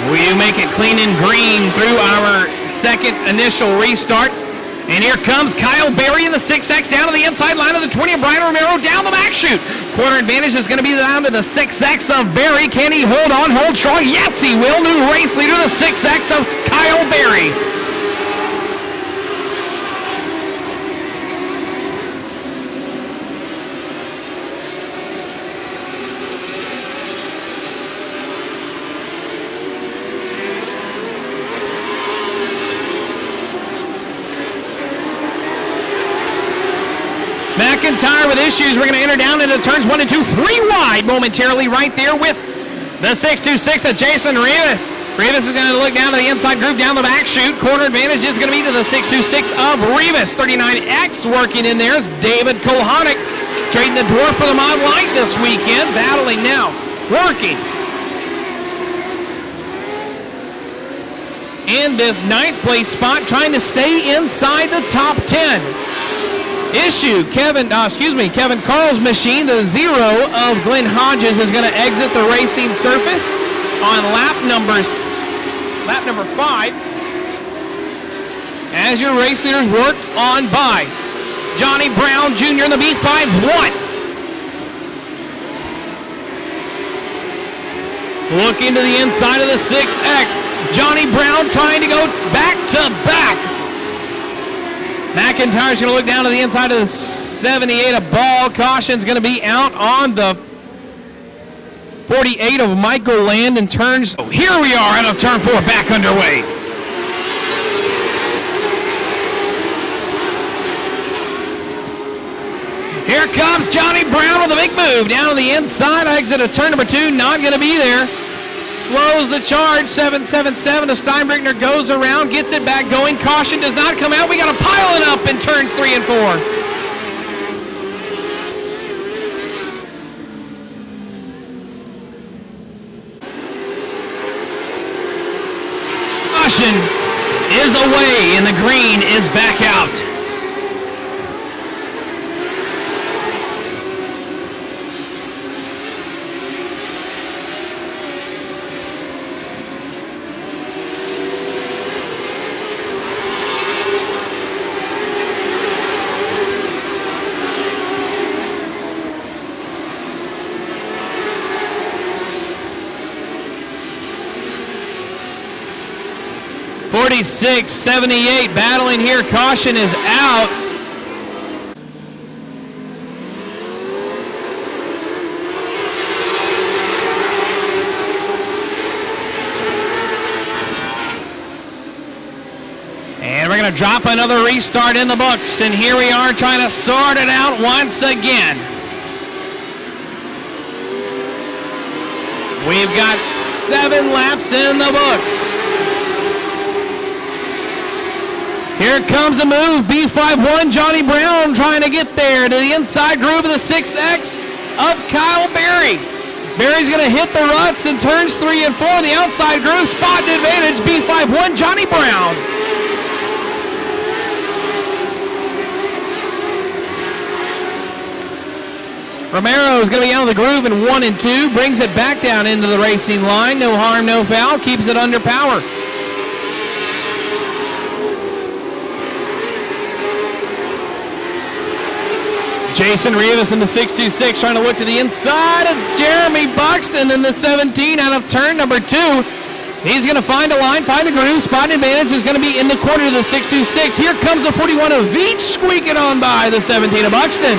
We make it clean and green through our second initial restart. And here comes Kyle Berry in the 6X down to the inside line of the 20 of Brian Romero down the back chute. Quarter advantage is going to be down to the 6X of Berry. Can he hold on, hold strong? Yes, he will. New race leader, the 6X of Kyle Berry. McIntyre with issues. We're going to enter down into turns 1 and 2, 3 wide momentarily right there with the 626 of Jason Rivas. Rivas is going to look down to the inside groove, down the back chute. Corner advantage is going to be to the 626 of Rivas. 39X working in there is David Kulhanek, trading the dwarf for the Mod Light this weekend. Battling now, working in this 9th place spot, trying to stay inside the top 10. Issue, Kevin Carl's machine, the 0 of Glenn Hodges, is going to exit the racing surface on lap number 5. As your race leaders worked on by. Johnny Brown Jr. in the B5-1. Looking to the inside of the 6X. Johnny Brown trying to go back to back. McIntyre's going to look down to the inside of the 78 of Ball. Caution's going to be out on the 48 of Michael Land and turns. Oh, here we are out of turn 4, back underway. Here comes Johnny Brown with a big move. Down to the inside, exit of turn number 2, not going to be there. Slows the charge, 777 to Steinbreckner, goes around, gets it back going. Caution does not come out. We got to pile it up in turns 3 and 4. Caution is away and the green is back out. .46.78 battling here. Caution is out. going to drop another restart in the books, and here we are trying to sort it out once again. We've got 7 laps in the books. Here comes a move, B51, Johnny Brown trying to get there to the inside groove of the 6X of Kyle Berry. Berry's going to hit the ruts in turns 3 and 4. The outside groove, spot advantage, B51, Johnny Brown. Romero is going to be out of the groove in 1 and 2, brings it back down into the racing line. No harm, no foul, keeps it under power. Jason Rivas in the 626 trying to look to the inside of Jeremy Buxton in the 17 out of turn number 2. He's going to find a line, find a groove. Spot advantage is going to be in the corner of the 626. Here comes the 41 of Veach squeaking on by the 17 of Buxton.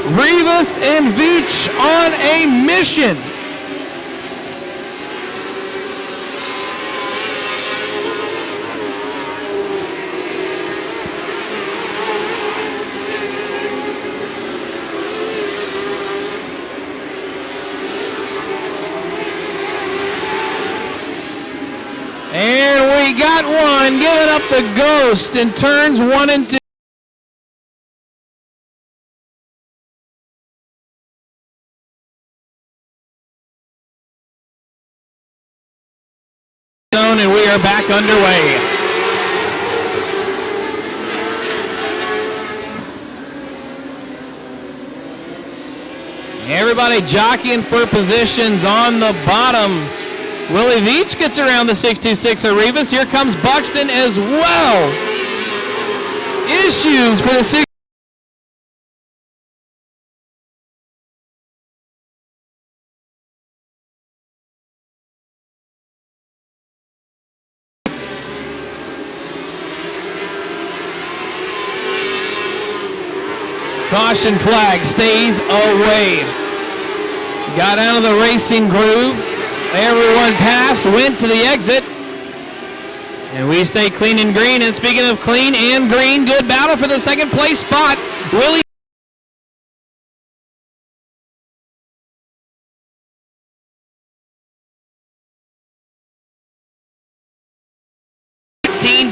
Rivas and Veach on a mission. And we got one giving up the ghost in turns 1 and 2. And we are back underway. Everybody jockeying for positions on the bottom. Willie Veach gets around the 626 of Rivas. Here comes Buxton as well. Issues for the 6. Caution flag stays away. Got out of the racing groove. Everyone passed, went to the exit. And we stay clean and green. And speaking of clean and green, good battle for the second place spot. Willie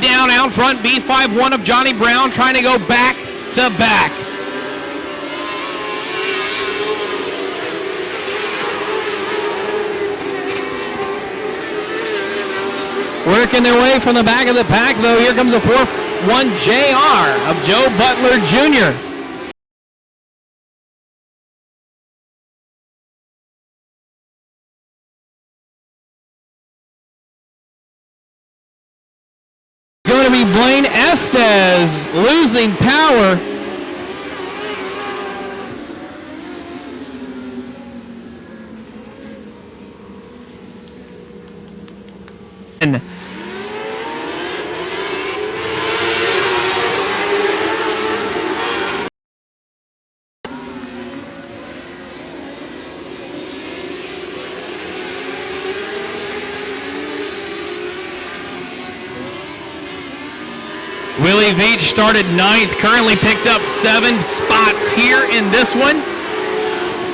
down out front, B51 of Johnny Brown trying to go back to back. Working their way from the back of the pack, though. Here comes the 4-1 JR of Joe Butler Jr. Going to be Blaine Estes losing power. Willie Veach started 9th, currently picked up 7 spots here in this one.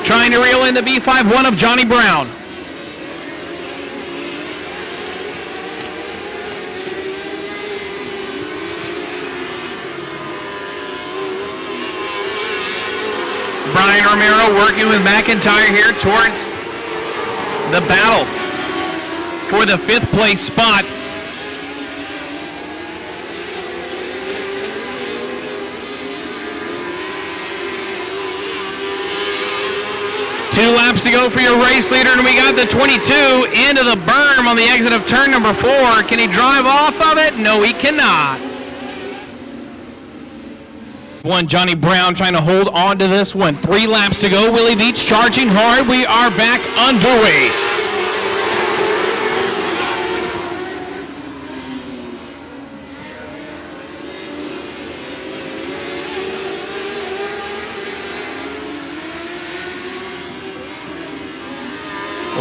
Trying to reel in the B51 of Johnny Brown. Brian Romero working with McIntyre here towards the battle for the 5th place spot. Two laps to go for your race leader, and we got the 22 into the berm on the exit of turn number 4. Can he drive off of it? No, he cannot. One, Johnny Brown trying to hold on to this one. 3 laps to go. Willie Veach charging hard. We are back underway.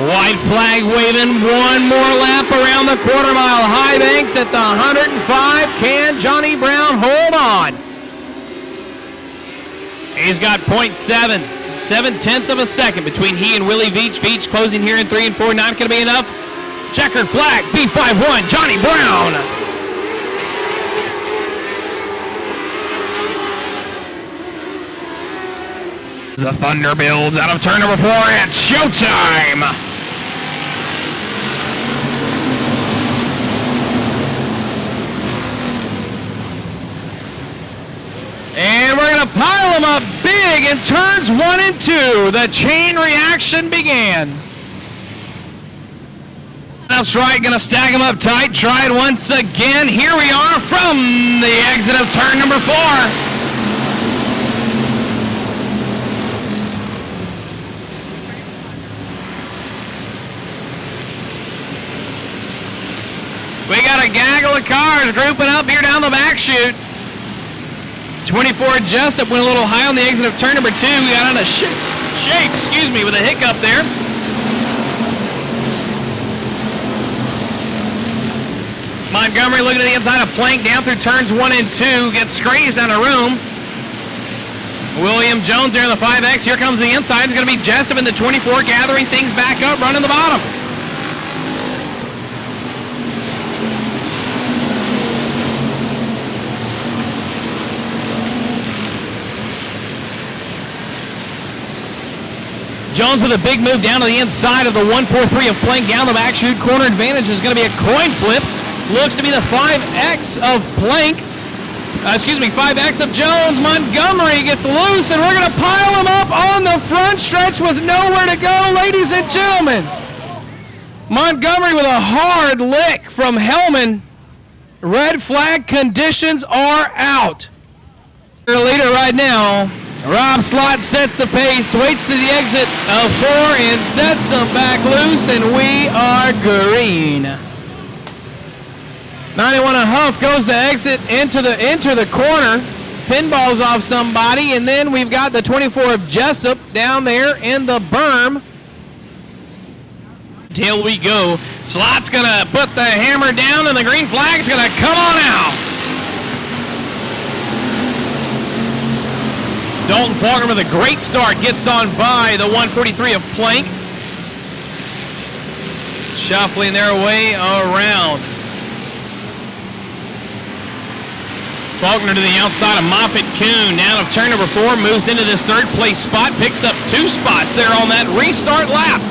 White flag waving, one more lap around the quarter mile. High banks at the 105. Can Johnny Brown hold on? He's got 0.7, 7/10 of a second between he and Willie Veach. Veach closing here in 3 and 4, not going to be enough. Checkered flag, B51, Johnny Brown. The thunder builds out of turn number 4. It's showtime. And we're going to pile them up big in turns 1 and 2. The chain reaction began. That's right, going to stack them up tight. Try it once again. Here we are from the exit of turn number 4. We got a gaggle of cars grouping up here down the back chute. 24 Jessup went a little high on the exit of turn number 2. We got on a shape, with a hiccup there. Montgomery looking at the inside of Plank down through turns 1 and 2. Gets grazed out of room. William Jones there in the 5X. Here comes the inside. It's going to be Jessup in the 24 gathering things back up, running the bottom. Jones with a big move down to the inside of the 143 of Plank down the back chute. Corner advantage is going to be a coin flip. Looks to be the 5X of Plank. 5X of Jones. Montgomery gets loose, and we're going to pile him up on the front stretch with nowhere to go, ladies and gentlemen. Montgomery with a hard lick from Hellman. Red flag conditions are out. Our leader right now, Rob Slott, sets the pace, waits to the exit of 4 and sets them back loose, and we are green. 91 of Huff goes to exit into the corner, pinballs off somebody, and then we've got the 24 of Jessup down there in the berm. Till we go. Slott's going to put the hammer down, and the green flag's going to come on out. Dalton Faulkner with a great start gets on by the 143 of Plank. Shuffling their way around. Faulkner to the outside of Moffitt Kuhn. Down of turn number 4, moves into this 3rd place spot, picks up 2 spots there on that restart lap.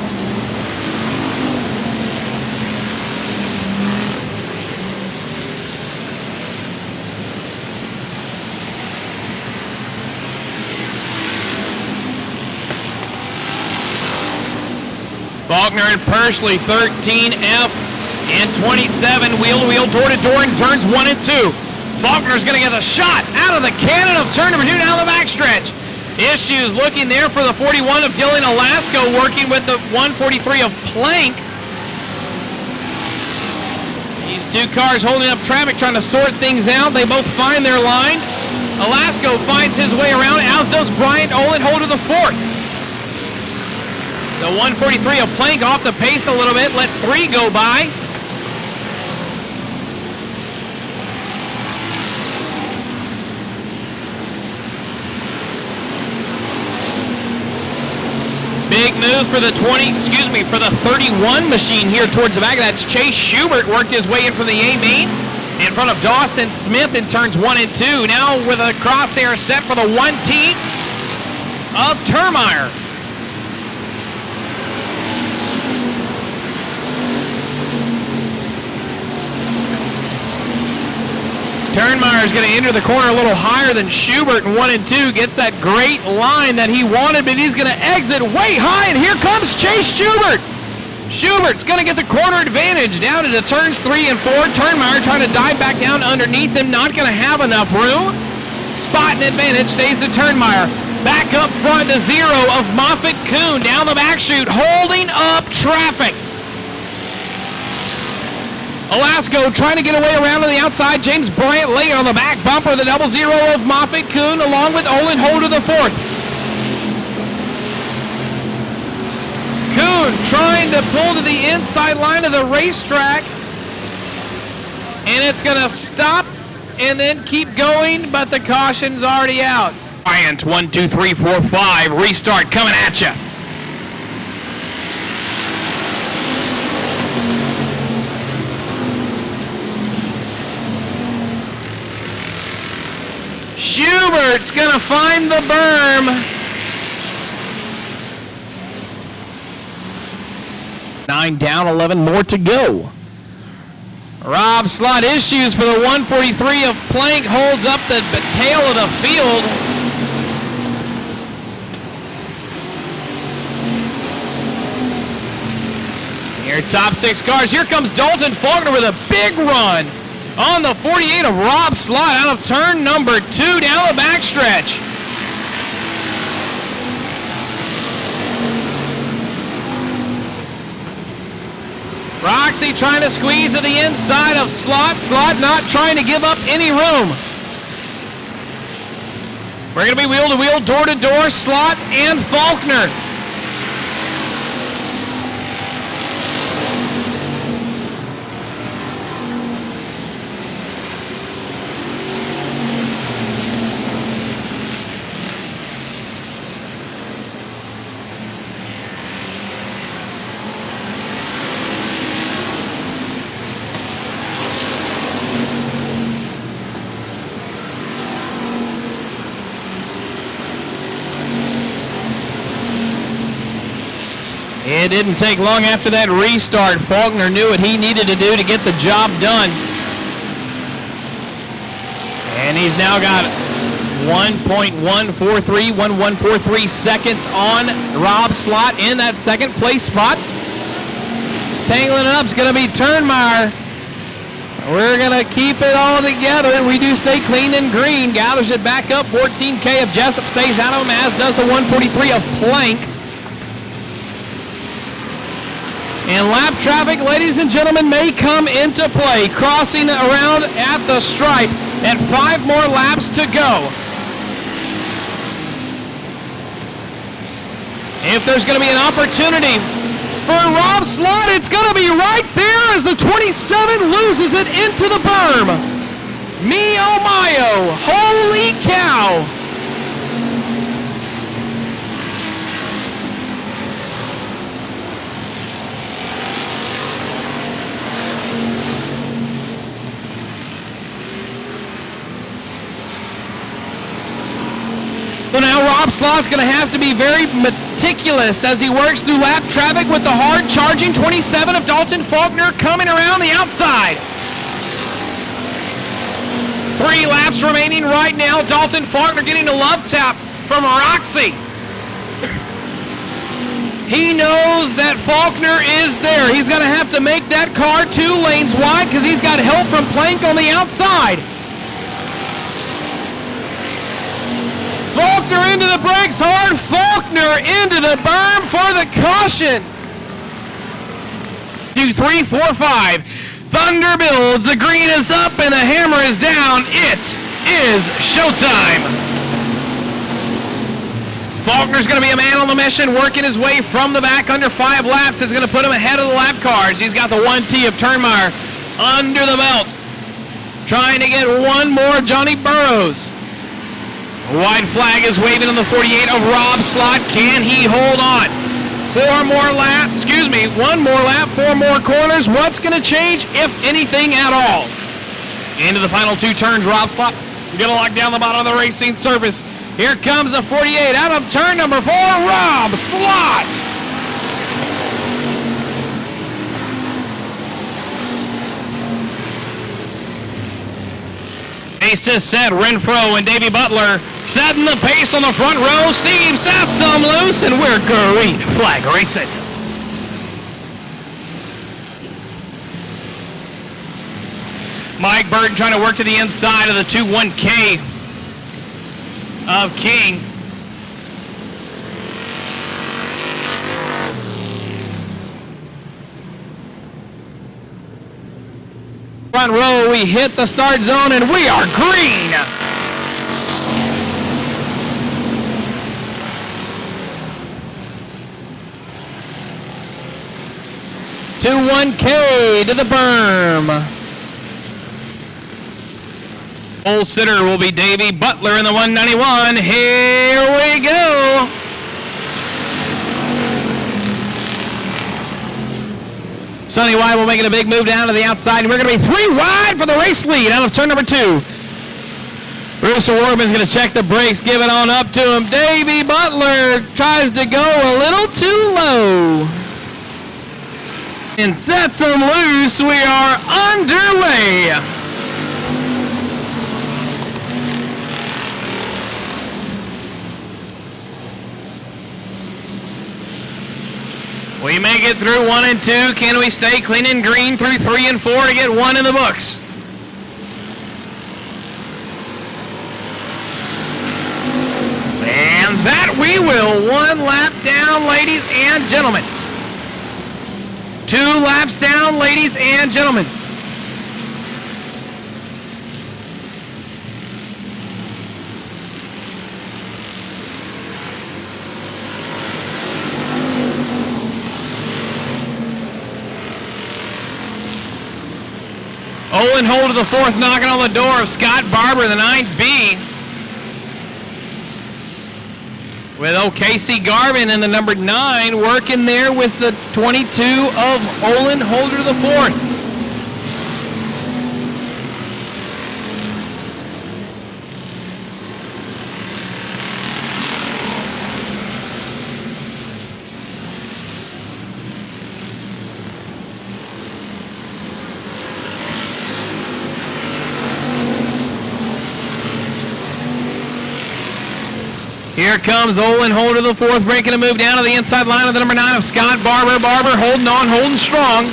Faulkner and Persley, 13F and 27, wheel-to-wheel, door-to-door in turns 1 and 2. Faulkner's going to get a shot out of the cannon of turn number 2 down the backstretch. Issues looking there for the 41 of Dylan Alasko, working with the 143 of Plank. These 2 cars holding up traffic, trying to sort things out. They both find their line. Alasko finds his way around, as does Bryant Olin, hold to the 4th. The 143 of Plank off the pace a little bit, lets 3 go by. Big moves for the 31 machine here towards the back. That's Chase Schubert worked his way in from the A main in front of Dawson Smith in turns 1 and 2. Now with a crosshair set for the 1T of Termeyer. Turnmeyer's going to enter the corner a little higher than Schubert in 1 and 2. Gets that great line that he wanted, but he's going to exit way high, and here comes Chase Schubert. Schubert's going to get the corner advantage down into turns 3 and 4. Turnmeyer trying to dive back down underneath him, not going to have enough room. Spot and advantage stays to Turnmeyer. Back up front to 0 of Moffitt Kuhn down the back chute, holding up traffic. Alasko trying to get away around to the outside. James Bryant laying on the back bumper. The 0-0 of Moffitt Kuhn along with Olin Holder the 4th. Kuhn Boone trying to pull to the inside line of the racetrack. And it's going to stop and then keep going, but the caution's already out. Bryant, 1, 2, 3, 4, 5. Restart coming at you. Schubert's going to find the berm. 9 down, 11 more to go. Rob Slot issues for the 143 of Plank, holds up the tail of the field. Here, top 6 cars. Here comes Dalton Faulkner with a big run on the 48 of Rob Slot out of turn number 2 down the backstretch. Roxy trying to squeeze to the inside of Slot. Slot not trying to give up any room. We're going to be wheel to wheel, door to door, Slot and Faulkner. It didn't take long after that restart. Faulkner knew what he needed to do to get the job done. And he's now got 1143 seconds on Rob Slot in that second place spot. Tangling it up is going to be Turnmeyer. We're going to keep it all together. We do stay clean and green. Gathers it back up. 14K of Jessup stays out of him, as does the 143 of Plank. And lap traffic, ladies and gentlemen, may come into play. Crossing around at the stripe and 5 more laps to go. If there's going to be an opportunity for Rob Slot, it's going to be right there as the 27 loses it into the berm. Me oh my oh, holy cow. So now Rob Slot's going to have to be very meticulous as he works through lap traffic with the hard charging 27 of Dalton Faulkner coming around the outside. 3 laps remaining right now. Dalton Faulkner getting a love tap from Roxy. He knows that Faulkner is there. He's going to have to make that car 2 lanes wide because he's got help from Plank on the outside. Faulkner into the brakes hard. Faulkner into the berm for the caution. 2, 3, 4, 5. Thunder builds. The green is up and the hammer is down. It is showtime. Faulkner's going to be a man on the mission, working his way from the back under 5 laps. It's going to put him ahead of the lap cars. He's got the 1T of Turnmeyer under the belt. Trying to get one more Johnny Burrows. White flag is waving on the 48 of Rob Slot. Can he hold on? 1 more lap, 4 more corners. What's going to change, if anything at all? Into the final 2 turns, Rob Slot's going to lock down the bottom of the racing surface. Here comes the 48 out of turn number 4, Rob Slot. Pace set. Renfro and Davey Butler setting the pace on the front row. Steve set some loose, and we're green flag racing. Mike Burton trying to work to the inside of the 2-1K of King. Front row, we hit the start zone and we are green. 1K to the berm. Pole sitter will be Davey Butler in the 191. Here we go. Sonny White will make it a big move down to the outside. We're going to be 3 wide for the race lead out of turn number 2. Rooster Workman's going to check the brakes, give it on up to him. Davey Butler tries to go a little too low and sets him loose. We are underway. We make it through 1 and 2. Can we stay clean and green through 3 and 4 to get 1 in the books? And that we will. 1 lap down, ladies and gentlemen. 2 laps down, ladies and gentlemen. Owen Holt to the 4th, knocking on the door of Scott Barber, the 9B. With Casey Garvin in the number 9, working there with the 22 of Olin Holder to the 4th. Here comes Olin Holder the 4th, breaking a move down to the inside line of the number 9 of Scott Barber. Barber holding on, holding strong.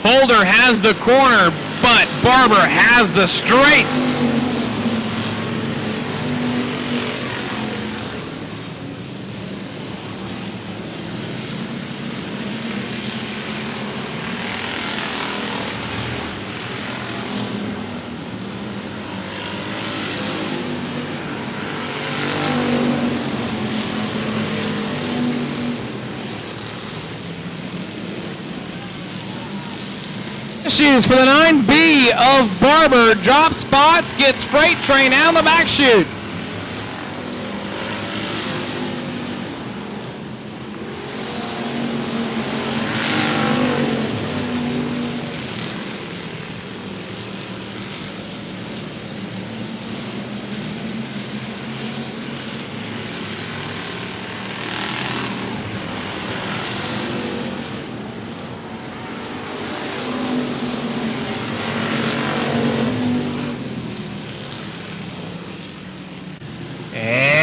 Holder has the corner, but Barber has the straight. Issues for the 9B of Barber. Drop spots, gets freight train out the back chute.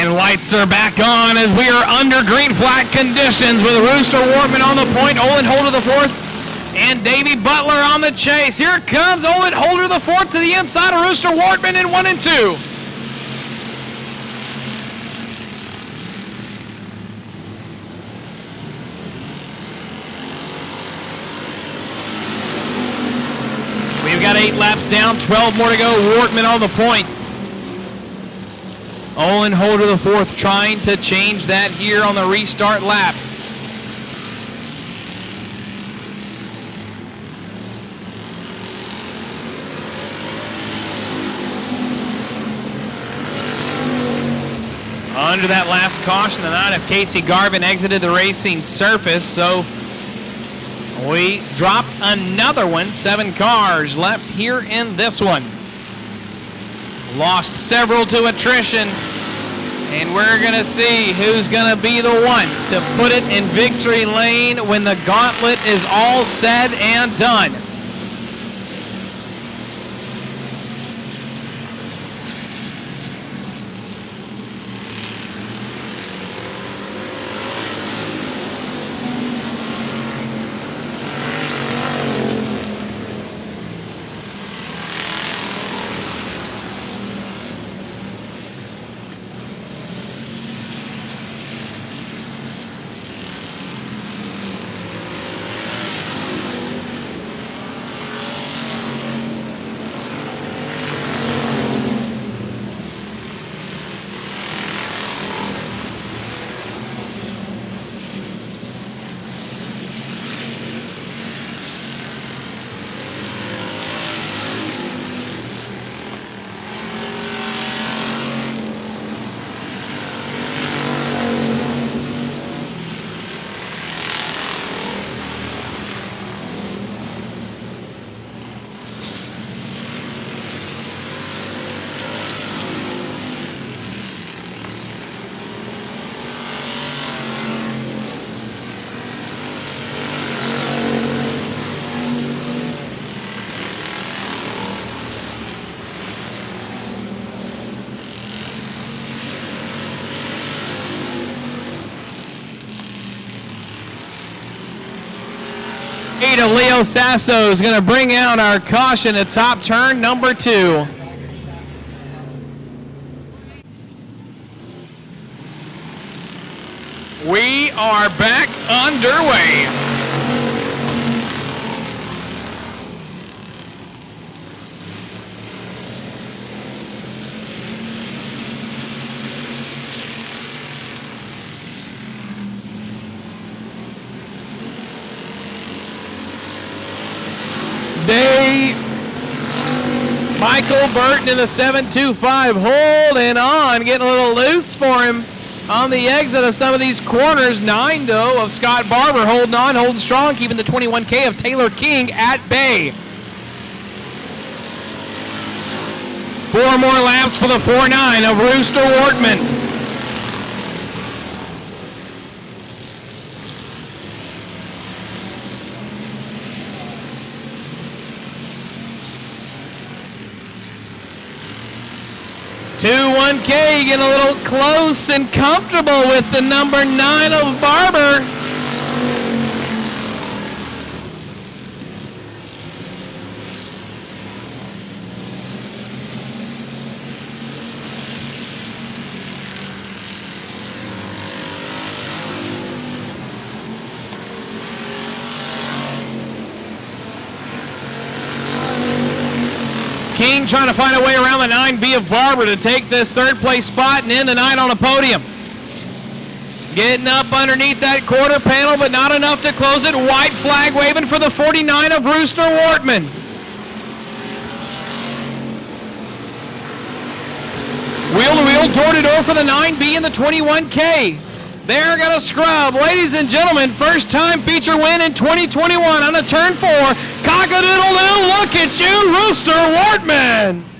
Lights are back on as we are under green flag conditions with Rooster Wortman on the point, Olin Holder the 4th, and Davey Butler on the chase. Here comes Olin Holder the 4th to the inside of Rooster Wortman in 1 and 2. We've got 8 laps down, 12 more to go. Wortman on the point. Olin Holder the 4th trying to change that here on the restart laps. Under that last caution, the 9 of Casey Garvin exited the racing surface, so we dropped another one. 7 cars left here in this one. Lost several to attrition, and we're going to see who's going to be the one to put it in victory lane when the gauntlet is all said and done. of Leo Sasso is going to bring out our caution at top turn number 2. We are back underway. Michael Burton in the 725 holding on, getting a little loose for him on the exit of some of these corners. 9 though of Scott Barber holding on, holding strong, keeping the 21K of Taylor King at bay. 4 more laps for the 4.9 of Rooster Wortman. Two 1K, getting a little close and comfortable with the number 9 of Barber. King trying to find a way around the 9B of Barber to take this 3rd place spot and end the night on a podium. Getting up underneath that quarter panel, but not enough to close it. White flag waving for the 49 of Rooster Wortman. Wheel to wheel, door to door for the 9B and the 21K. They're going to scrub. Ladies and gentlemen, first time feature win in 2021 on a turn 4. Cock-a-doodle-doo, look at you, Rooster Wortman.